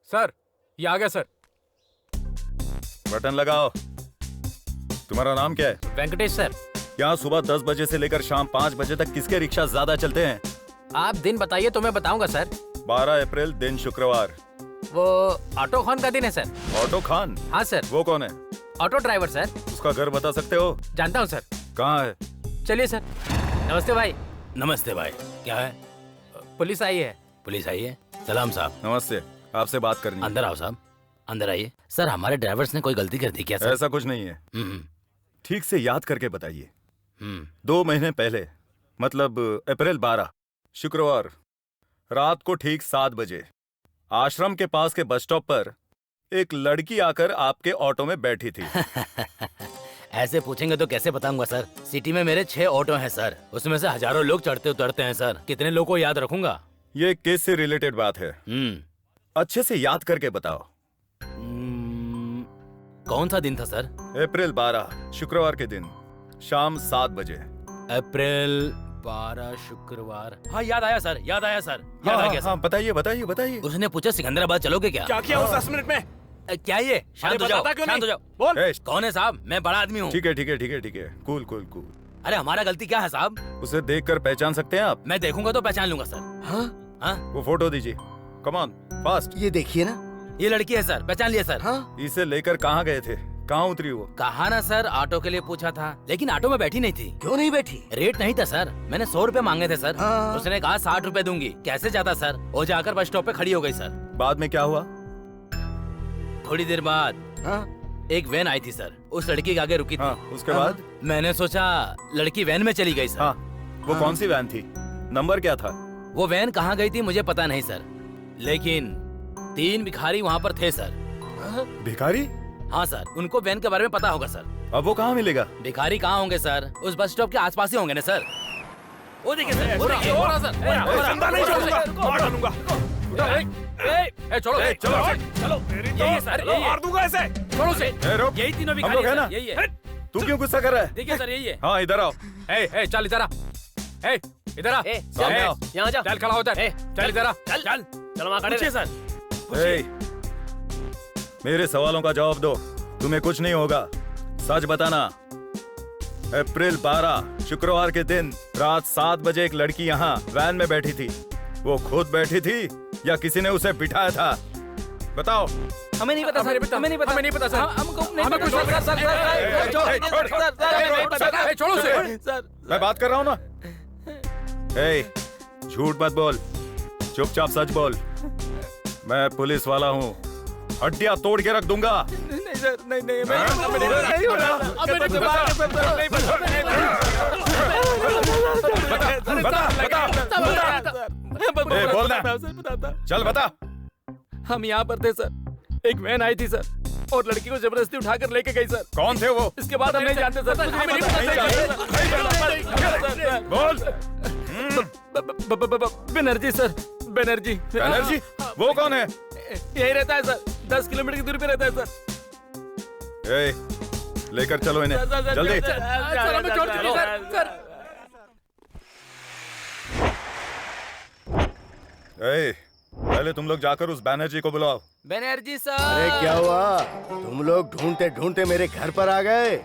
सर ये आ गया सर। बटन लगाओ। तुम्हारा नाम क्या है? वेंकटेश सर। यहाँ सुबह 10 बजे से लेकर शाम 5 बजे तक किसके रिक्शा ज्यादा चलते हैं? आप दिन बताइए तो मैं बताऊंगा सर। 12 अप्रैल दिन शुक्रवार। वो ऑटो खान का दिन है सर। ऑटो खान? हाँ सर। वो कौन है? Auto driver sir. उसका घर बता सकते हो? जानता हूँ सर। कहाँ है? चलिए सर। नमस्ते भाई। नमस्ते भाई। क्या है? पुलिस आई है। पुलिस आई है? सलाम साहब। नमस्ते, आपसे बात करनी है। अंदर आओ साहब, अंदर आइए। सर हमारे ड्राइवर्स ने कोई गलती कर दी क्या सर? ऐसा कुछ नहीं है। ठीक से याद करके बताइए। 2 महीने पहले, मतलब अप्रैल 12 शुक्रवार रात को ठीक 7 बजे आश्रम के पास के बस स्टॉप पर एक लड़की आकर आपके ऑटो में बैठी थी। ऐसे पूछेंगे तो कैसे बताऊंगा सर? सिटी में मेरे 6 ऑटो हैं सर, उसमें से हजारों लोग चढ़ते उतरते हैं सर, कितने लोगों को याद रखूंगा? ये केस से रिलेटेड बात है। अच्छे से याद करके बताओ। कौन सा दिन था सर? अप्रैल 12 शुक्रवार के दिन शाम 7 बजे। अप्रैल 12 शुक्रवार। हाँ याद आया सर, याद आया सर, याद आ गया सर। बताइए बताइए बताइए। उसने पूछा सिकंदराबाद चलोगे क्या? क्या किया उस 10 मिनट में? क्या ये? शांत हो जाओ, शांत हो जाओ। बोल। कौन है साहब? मैं बड़ा आदमी हूँ। ठीक है ठीक है ठीक है ठीक है, कूल कूल कूल। अरे हमारा गलती क्या है साहब? उसे देखकर पहचान सकते हैं आप? मैं देखूंगा तो पहचान लूंगा सर। हाँ? वो फोटो दीजिए, कम ऑन फास्ट। ये देखिए ना, ये लड़की है सर, पहचान लिया सर। हाँ? इसे लेकर कहाँ गए थे? कहाँ उतरी वो? कहा ना सर, ऑटो के लिए पूछा था, लेकिन ऑटो में बैठी नहीं थी। क्यों नहीं बैठी? रेट नहीं था सर, मैंने 100 रुपए मांगे थे सर। हाँ। उसने कहा 60 रुपए दूंगी। कैसे जाता सर? वो जाकर बस स्टॉप पे खड़ी हो गई सर। बाद में क्या हुआ? थोड़ी देर बाद एक वैन आई थी सर, उस लड़की के आगे रुकी थी। उसके बाद? मैंने सोचा लड़की वैन में चली गई सर। वो कौन सी वैन थी? नंबर क्या था? वो वैन कहाँ गई थी मुझे पता नहीं सर, लेकिन 3 भिखारी वहाँ पर थे सर। भिखारी? हाँ सर, उनको वैन के बारे में पता होगा सर। अब वो कहाँ मिलेगा? भिखारी कहाँ होंगे सर? उस बस स्टॉप के आसपास ही होंगे ना सर। वो देखिए सर, वो देखिए, वो रहा सर। मार डालूंगा। चलो चलो यही सर, मार दूंगा ऐसे। छोड़ो से। यही तीनों भिखारी है ना? यही है। तू क्यों गुस्सा कर रहा है? देखिए सर, यही है। हाँ इधर आओ। चल इधर आ। इधर आ। सामने आओ। यहाँ जा। चल खड़ा हो, चल इधर आ। चल चल चलो वहाँ खड़े सर। मेरे सवालों का जवाब दो, तुम्हें कुछ नहीं होगा। सच बताना। अप्रैल 12 शुक्रवार के दिन रात 7 बजे एक लड़की यहाँ वैन में बैठी थी। वो खुद बैठी थी या किसी ने उसे बिठाया था? बताओ। हमें नहीं पता सर, हमें नहीं पता, हमें नहीं पता सर, हमको नहीं पता सर। छोड़ो से। मैं बात कर रहा हूँ ना। झूठ मत बोल, चुपचाप सच बोल। मैं पुलिस वाला हूँ, हड्डियां तोड़ के रख दूंगा। नहीं सर, नहीं नहीं बोलना। चल बता। हम यहाँ पर थे सर, एक वैन आई थी सर और लड़की को जबरदस्ती उठाकर लेके गई सर। कौन थे वो? इसके बाद हम नहीं जानते सर। बोल। बनर्जी सर, बनर्जी। बनर्जी? वो कौन है? यही रहता है सर, 10 किलोमीटर की दूरी पे रहता है सर। लेकर चलो इन्हें जल्दी। पहले तुम लोग जाकर उस बैनर्जी को बुलाओ। बनर्जी सर। अरे क्या हुआ? तुम लोग ढूंढते ढूंढते मेरे घर पर आ गए।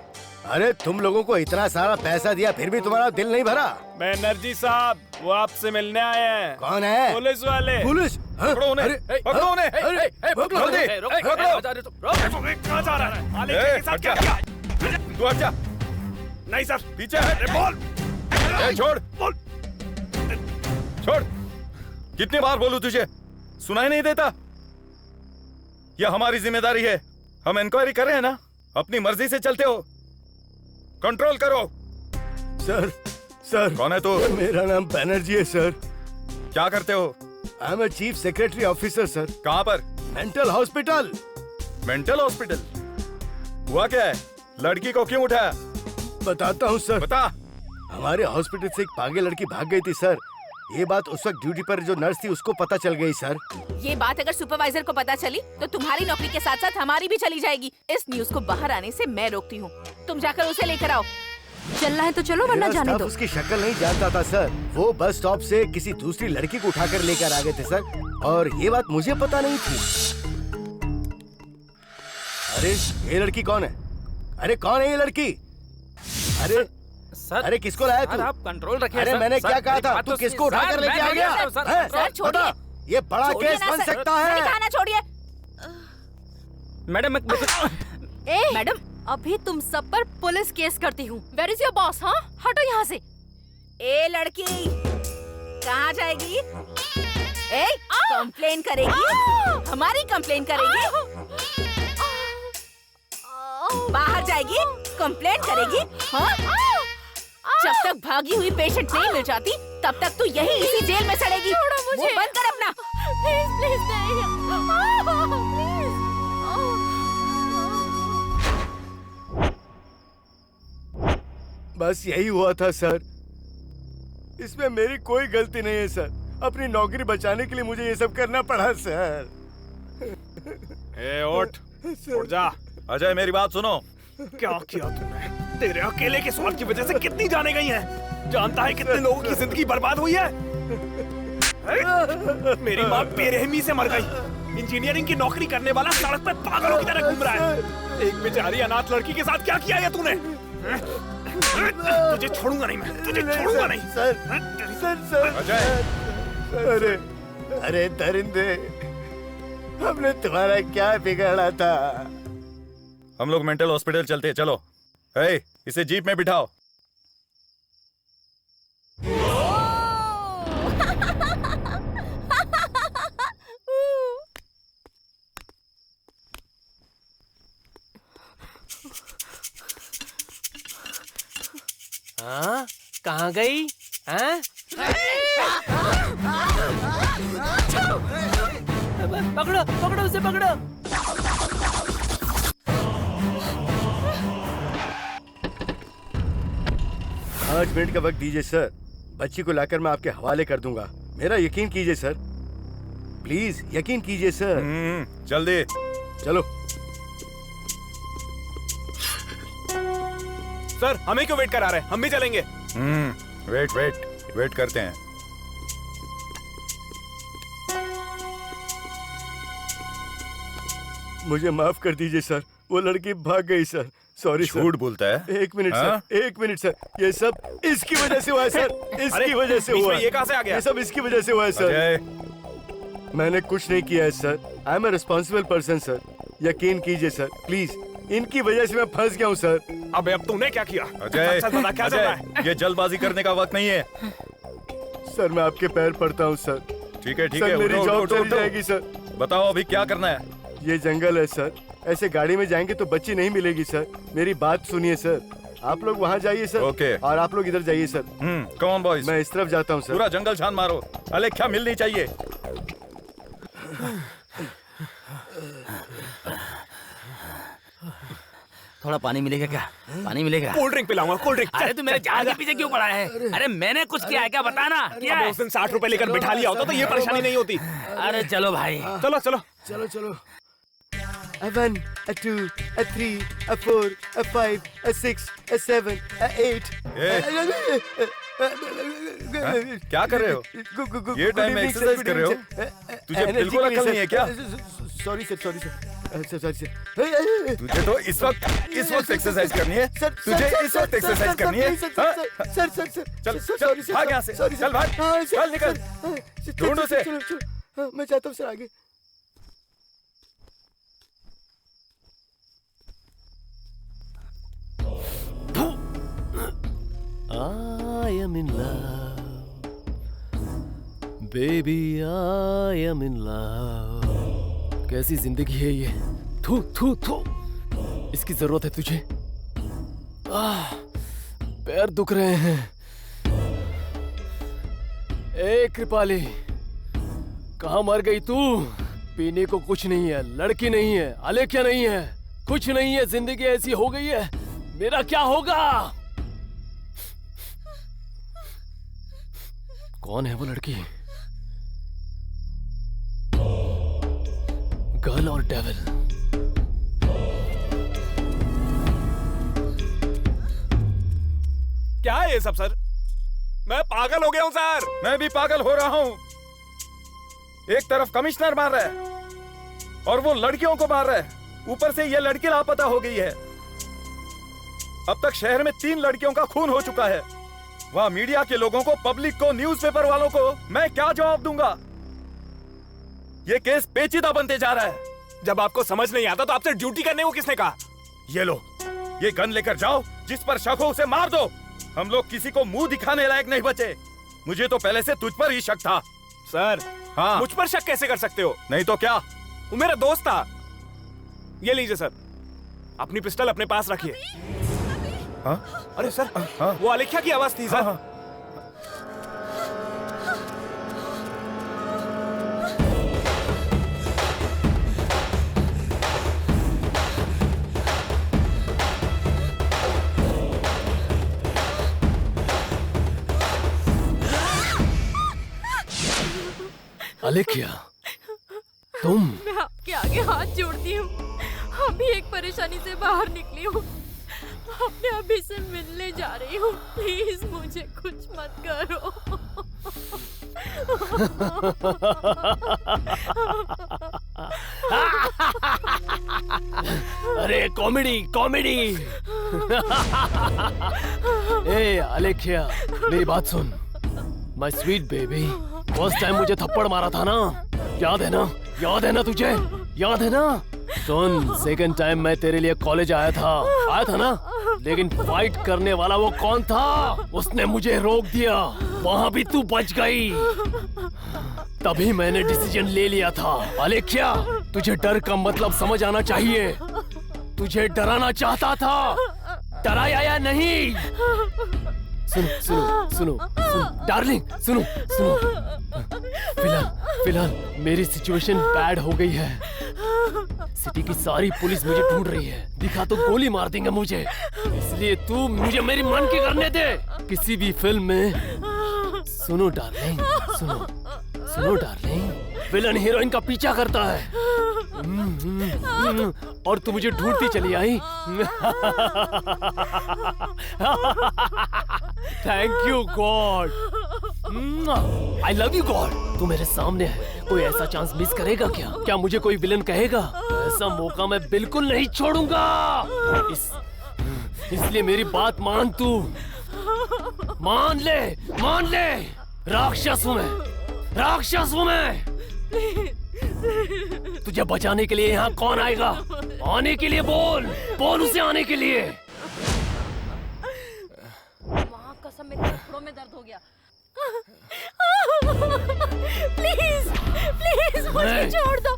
अरे तुम लोगों को इतना सारा पैसा दिया फिर भी तुम्हारा दिल नहीं भरा? बनर्जी साहब, वो आपसे मिलने आए हैं। कौन है? पुलिस वाले। पुलिस? पकड़ो उन्हें, पकड़ो उन्हें। कहाँ जा रहा है? मालिक के साथ क्या किया? तू हट जा। नहीं सर, पीछे है। बोल। छोड़, बोल। छोड़। कितनी बार बोलूं तुझे, सुनाई नहीं देता? यह हमारी जिम्मेदारी है। हम इंक्वायरी कर रहे हैं ना, अपनी मर्जी से चलते हो। कंट्रोल करो। Sir, sir. कौन है तू? मेरा नाम बनर्जी है सर। क्या करते हो? I am chief secretary officer sir. कहाँ पर? Mental hospital. Mental hospital? हुआ क्या है? लड़की को क्यों उठाया? बताता हूँ सर। बता। हमारे हॉस्पिटल से एक पागल लड़की भाग गई थी सर। ये बात उस वक्त ड्यूटी पर जो नर्स थी उसको पता चल गई सर। ये बात अगर सुपरवाइजर को पता चली तो तुम्हारी नौकरी के साथ साथ हमारी भी चली जाएगी। इस न्यूज को बाहर आने से मैं रोकती हूँ। तुम जाकर उसे लेकर आओ। चलना है तो चलो वरना जाने दो। उसकी शक्ल नहीं जानता था सर। वो बस स्टॉप से किसी दूसरी लड़की को उठाकर लेकर आ गए थे सर, और ये बात मुझे पता नहीं थी। अरे ये लड़की कौन है? अरे कौन है ये लड़की? अरे सर, अरे किसको लाया तू? आप कंट्रोल रखिए। अरे सर, मैंने सर, क्या कहा था? बात तू तो किसको सर, उठाकर लेके आ मैं- गया? सर, छोड़िए। ये बड़ा केस बन सकता है। खाना छोड़िए। मैडम मैडम, अभी तुम सब पर पुलिस केस करती हूँ। Where is your boss? हाँ, हटो यहाँ से। ए लड़की, कहाँ जाएगी? ए, कंप्लेन करेगी? हमारी कंप्लेन करेगी? बाहर जाएगी? कंप्लेन करेगी? हाँ? जब तक भागी हुई पेशेंट नहीं मिल जाती तब तक तू यही इसी जेल में सड़ेगी। मुंह बंद कर अपना। प्लीज प्लीज नहीं। बस यही हुआ था सर। इसमें मेरी कोई गलती नहीं है सर। अपनी नौकरी बचाने के लिए मुझे ये सब करना पड़ा सर। ए उठ जा। अजय मेरी बात सुनो। क्या किया तूने? तेरे अकेले के स्वार्थ की वजह से कितनी जाने गई हैं? जानता है कितने लोगों की जिंदगी बर्बाद हुई है? मेरी माँ बेरहमी से मर गई। इंजीनियरिंग की नौकरी करने वाला सड़क पर पागलों की तरह घूम रहा है। एक बेचारी अनाथ लड़की के साथ क्या किया है तूने? तुझे छोड़ूंगा नहीं मैं, तुझे छोड़ूंगा नहीं। सर अजय। अरे अरे दरिंदे, हमने तुम्हारा क्या बिगाड़ा था? हम लोग मेंटल हॉस्पिटल चलते हैं, चलो। हे, इसे जीप में बिठाओ। हाँ? कहाँ गई? हाँ? पकड़ो पकड़ो उसे, पकड़ो। 5 मिनट का वक्त दीजिए सर। बच्ची को लाकर मैं आपके हवाले कर दूंगा। मेरा यकीन कीजिए सर, प्लीज यकीन कीजिए सर। जल्दी चलो। सर हमें क्यों वेट करा रहे हैं? हम भी चलेंगे। वेट करते हैं। मुझे माफ कर दीजिए सर, वो लड़की भाग गई सर। Sorry sir. झूठ बोलता है? 1 मिनट हाँ? Sir, 1 minute sir. ये सब इसकी वजह से हुआ है सर। इसकी वजह से हुआ है। ये कहाँ से आ गया? ये सब इसकी वजह से हुआ है सर। मैंने कुछ नहीं किया है sir. I am a responsible person sir. यकीन कीजिए सर, प्लीज। इनकी वजह से मैं फंस गया हूँ सर। अबे अब तूने क्या किया? अजय, सच बता, क्या चल रहा है? ये जल्दबाजी करने का वक्त नहीं है। सर मैं आपके पैर पड़ता हूँ सर। ठीक है, सर मेरी जॉब चली जाएगी सर। बताओ अभी क्या करना है? ये जंगल है सर, ऐसे गाड़ी में जाएंगे तो बच्ची नहीं मिलेगी सर। मेरी बात सुनिए सर। आप लोग वहाँ जाइए सर। ओके। और आप लोग इधर जाइए सर। Come on boys. मैं इस तरफ जाता हूँ सर। पूरा जंगल छान मारो। अलेख्या मिलनी चाहिए। थोड़ा पानी मिलेगा क्या? पानी मिलेगा? कोल्ड ड्रिंक पिलाऊंगा, कोल्ड ड्रिंक। अरे तू मेरे जान के पीछे क्यों पड़ा है? अरे मैंने कुछ किया है क्या? बताना क्या है? उस दिन 60 रुपए लेकर बिठा लिया होता तो ये परेशानी नहीं होती। अरे चलो भाई, चलो चलो चलो चलो। A 1, a 2, a 3, a 4, a 5, a 6, a 7, a 8. क्या कर रहे हो? ये टाइम में एक्सरसाइज कर रहे हो? तुझे बिल्कुल अकल नहीं है क्या? Sorry sir sorry sir sorry sir. तुझे तो इस वक्त एक्सरसाइज करनी है। तुझे इस वक्त एक्सरसाइज करनी है। सर सर सर चल चल भाग यहाँ से। चल भाग, चल निकल, ढूंढ उसे। चलो मैं जाता हूँ सर आगे। I am in love, baby, I am in love. कैसी जिंदगी है ये? थू थू थू। इसकी जरूरत है तुझे। पैर दुख रहे हैं। ए कृपाली, कहाँ मर गई तू? पीने को कुछ नहीं है, लड़की नहीं है, आलेख्या नहीं है, कुछ नहीं है। जिंदगी ऐसी हो गई है, मेरा क्या होगा? कौन है वो लड़की? गर्ल और डेविल? क्या है ये सब सर? मैं पागल हो गया हूँ सर। मैं भी पागल हो रहा हूँ। एक तरफ कमिश्नर मार रहा है और वो लड़कियों को मार रहा है, ऊपर से ये लड़की लापता हो गई है। अब तक शहर में 3 लड़कियों का खून हो चुका है। वहाँ मीडिया के लोगों को, पब्लिक को, न्यूज़पेपर वालों को मैं क्या जवाब दूंगा? ये केस पेचीदा बनते जा रहा है। जब आपको समझ नहीं आता तो आपसे ड्यूटी करने को किसने कहा? ये लो, ये गन लेकर जाओ, जिस पर शक हो उसे मार दो। हम लोग किसी को मुंह दिखाने लायक नहीं बचे। मुझे तो पहले से तुझ पर ही शक था। सर, हाँ, मुझ पर शक कैसे कर सकते हो? नहीं तो क्या? वो मेरा दोस्त था। ये लीजिए सर, अपनी पिस्टल अपने पास रखिए। हाँ? अरे सर, हाँ? वो आलेख्या की आवाज थी सर। हाँ, हाँ। आलेख्या, तुम? मैं आपके आगे हाथ जोड़ती हूँ। अभी एक परेशानी से बाहर निकली हूँ, अपने अभी से मिलने जा रही हूँ। प्लीज मुझे कुछ मत करो। अरे कॉमेडी कॉमेडी। ए आलेख्या, मेरी बात सुन। My sweet baby, first time मुझे थप्पड़ मारा था ना, याद है ना? याद है ना तुझे? याद है ना? सुन, सेकंड टाइम मैं तेरे लिए कॉलेज आया था ना? लेकिन फाइट करने वाला वो कौन था? उसने मुझे रोक दिया। वहाँ भी तू बच गई। तभी मैंने डिसीजन ले लिया था। आलेख्या, तुझे डर का मतलब समझ आना चाहिए। तुझे डराना चाहता था, डराया या नहीं? सुनो सुनो सुनो सुनो डार्लिंग, सुनो सुनो। फिलहाल मेरी सिचुएशन बैड हो गई है। सिटी की सारी पुलिस मुझे ढूंढ रही है। दिखा तो गोली मार देंगे मुझे। इसलिए तू मुझे मेरी मन की करने दे। किसी भी फिल्म में सुनो डार्लिंग, सुनो डार्लिंग, विलन हीरोइन का पीछा करता है और तू मुझे ढूंढती चली आई। Thank you God, I love you God. तू मेरे सामने है, कोई ऐसा चांस मिस करेगा क्या? क्या मुझे कोई विलन कहेगा? ऐसा मौका मैं बिल्कुल नहीं छोड़ूंगा। इसलिए मेरी बात मान, तू मान ले। राक्षस हूँ मैं। तुझे बचाने के लिए यहाँ कौन आएगा? आने के लिए बोल उसे आने के लिए। माँ कसम, मेरे फेफड़ों में दर्द हो गया। प्लीज मुझे छोड़ दो।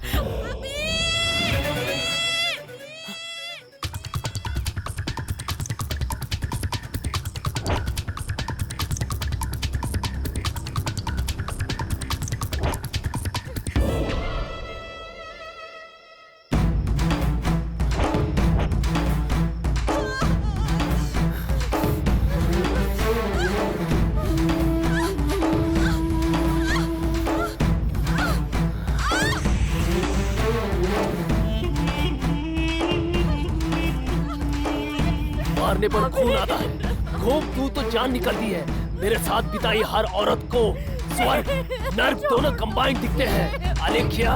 मारने पर खून आता है। खूब तू तो जान निकलती है। मेरे साथ बिताई हर औरत को स्वर्ग नर्क दोनों कंबाइंड दिखते हैं। अलेख्या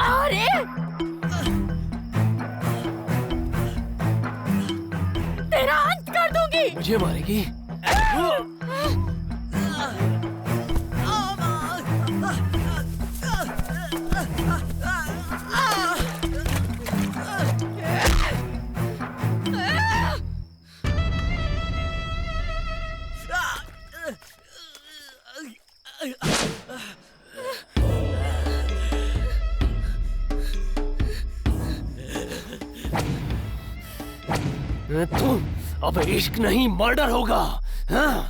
अरे तेरा अंत कर दूंगी। मुझे मारेगी? तुम अब इश्क नहीं मर्डर होगा। हाँ?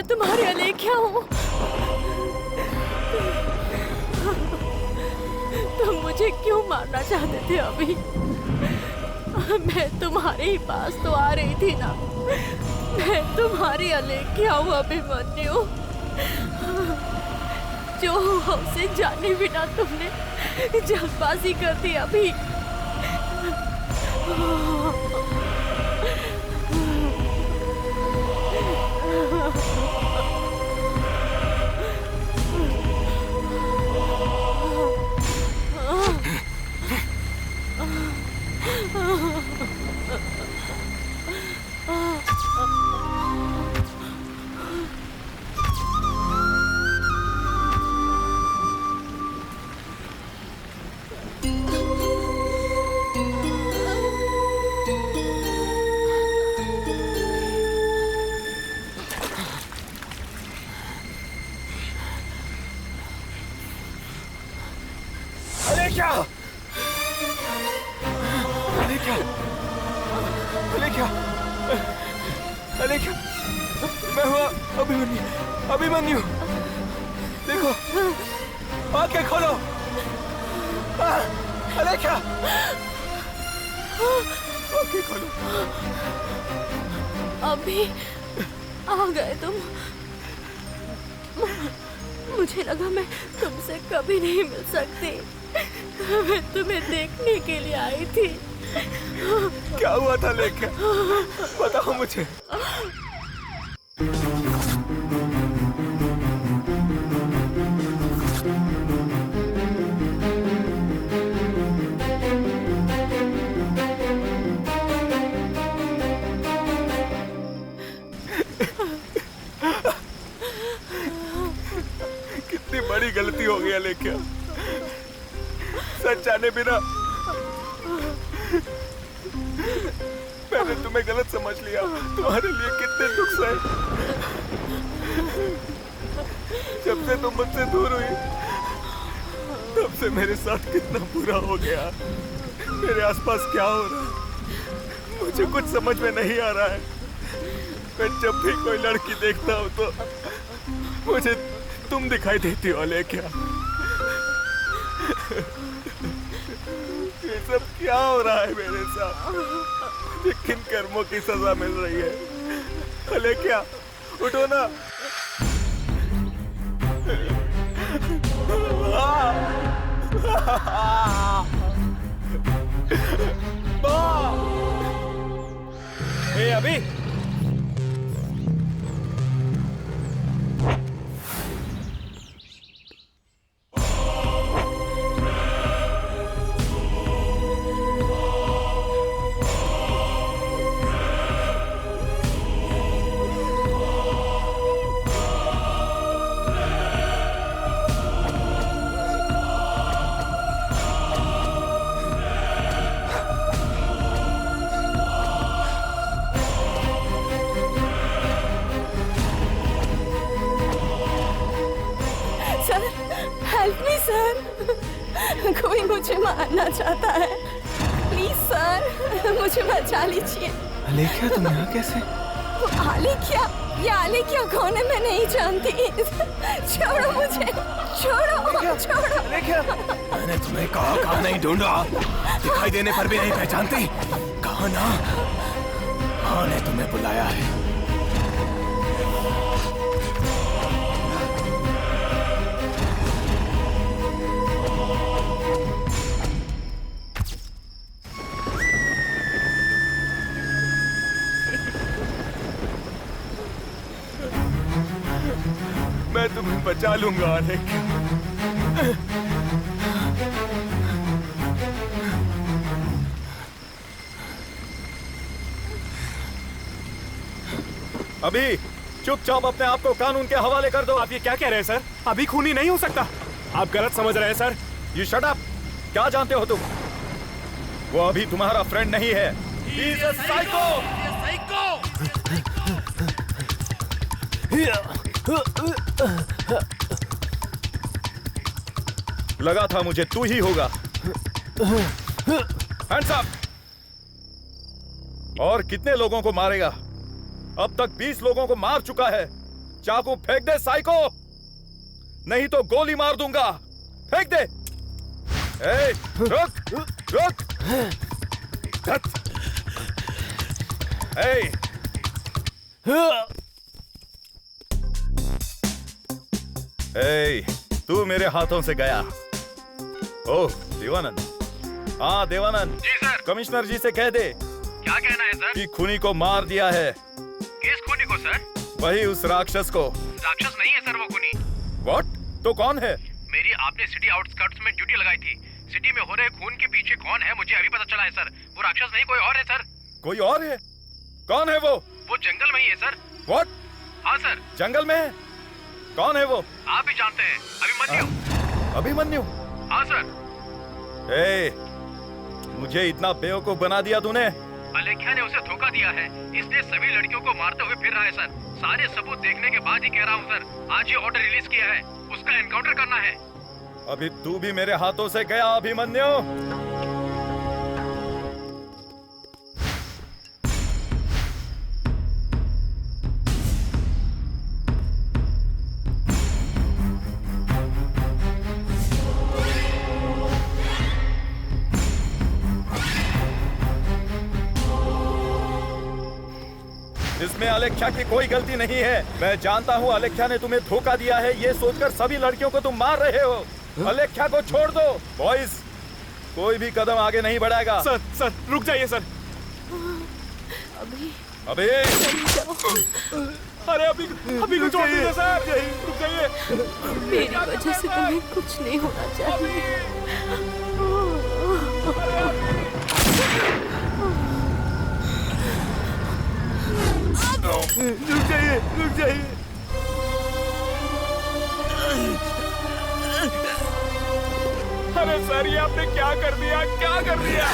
तुम्हारे अलेख्या हूँ। तुम मुझे क्यों मारना चाहते थे अभी? मैं तुम्हारे ही पास तो आ रही थी ना। मैं तुम्हारी अलेख्या हूँ अभिमन्यु। जो उसे जाने बिना तुमने जल्दबाजी कर दी अभी। अलेख्या, मैं हुआ अभिमन्यु। अभिमन्यु, देखो, आंखें खोलो। अलेख्या, आंखें खोलो। अभी आ गए तुम। मुझे लगा मैं तुमसे कभी नहीं मिल सकती। मैं तुम्हें देखने के लिए आई थी। क्या हुआ था अलेख्या? बताओ मुझे। कितनी बड़ी गलती हो गई अलेख्या। सच जाने बिना मैंने तुम्हें गलत समझ लिया। तुम्हारे लिए कितने दुख सहे। जब से तुम मुझसे दूर हुई तब से मेरे साथ कितना बुरा हो गया। मेरे आसपास क्या हो रहा है मुझे कुछ समझ में नहीं आ रहा है। मैं जब भी कोई लड़की देखता हूँ तो मुझे तुम दिखाई देती हो अलेख्या। ये सब क्या हो रहा है मेरे साथ? मुझे किन कर्मों की सजा मिल रही है? अलेख्या उठो ना। ए अभी कोई मुझे मारना चाहता है। प्लीज सर मुझे बचा लीजिए। अलेख्या तुम यहाँ कैसे? आलेख्या? ये आलेख्या कौन है मैं नहीं जानती। छोड़ो मुझे, छोड़ो छोड़ो। अलेख्या मैंने तुम्हें कहाँ नहीं ढूंढा। दिखाई देने पर भी नहीं पहचानती। कहाँ ना हाँ ने तुम्हें बुलाया है। मैं तुम्हें बचा लूंगा अलेख्या। अभी चुपचाप अपने आप को कानून के हवाले कर दो। आप ये क्या कह रहे हैं सर? अभी खूनी नहीं हो सकता। आप गलत समझ रहे हैं सर। You shut up. क्या जानते हो तुम? वो अभी तुम्हारा फ्रेंड नहीं है। He is a psycho! लगा था मुझे तू ही होगा। Hands up! और कितने लोगों को मारेगा? अब तक 20 लोगों को मार चुका है। चाकू फेंक दे साइको, नहीं तो गोली मार दूंगा। फेंक दे। ए, रुक, रुक। ए, ए, तू मेरे हाथों से गया। ओह देवानंद। हाँ देवानंद। जी सर। कमिश्नर जी से कह दे। क्या कहना है सर? कि खूनी को मार दिया है। किस खूनी को सर? वही उस राक्षस को। राक्षस नहीं है सर वो खूनी। व्हाट? तो कौन है? मेरी आपने सिटी आउटस्कर्ट्स में ड्यूटी लगाई थी। सिटी में हो रहे खून के पीछे कौन है मुझे अभी पता चला है सर। वो राक्षस नहीं कोई और है सर। कोई और है? कौन है वो? वो जंगल में ही है सर। व्हाट? हाँ सर। जंगल में है? कौन है वो? आप भी जानते हैं, अभिमन्यु। अभिमन्यु? हाँ सर। ए, मुझे इतना बेवकूफ बना दिया तूने। अलेख्या ने उसे धोखा दिया है, इसलिए सभी लड़कियों को मारते हुए फिर रहा है सर। सारे सबूत देखने के बाद ही कह रहा हूँ सर। आज ये ऑर्डर रिलीज किया है, उसका एनकाउंटर करना है। अभी तू भी मेरे हाथों से गया अभिमन्यु। इसमें अलेख्या की कोई गलती नहीं है। मैं जानता हूँ अलेख्या ने तुम्हें धोखा दिया है, ये सोचकर सभी लड़कियों को तुम मार रहे हो। अलेख्या को छोड़ दो। बॉयज, कोई भी कदम आगे नहीं बढ़ाएगा। सर, सर, रुक जाइए सर। अभी अरे अभी कुछ छोड़ दीजिए सर। रुक जाइए। मेरी वजह से तुम्हें कुछ नहीं होना चाहिए। रुक जाइए, रुक जाइए। अरे सर, ये आपने क्या कर दिया, क्या कर दिया?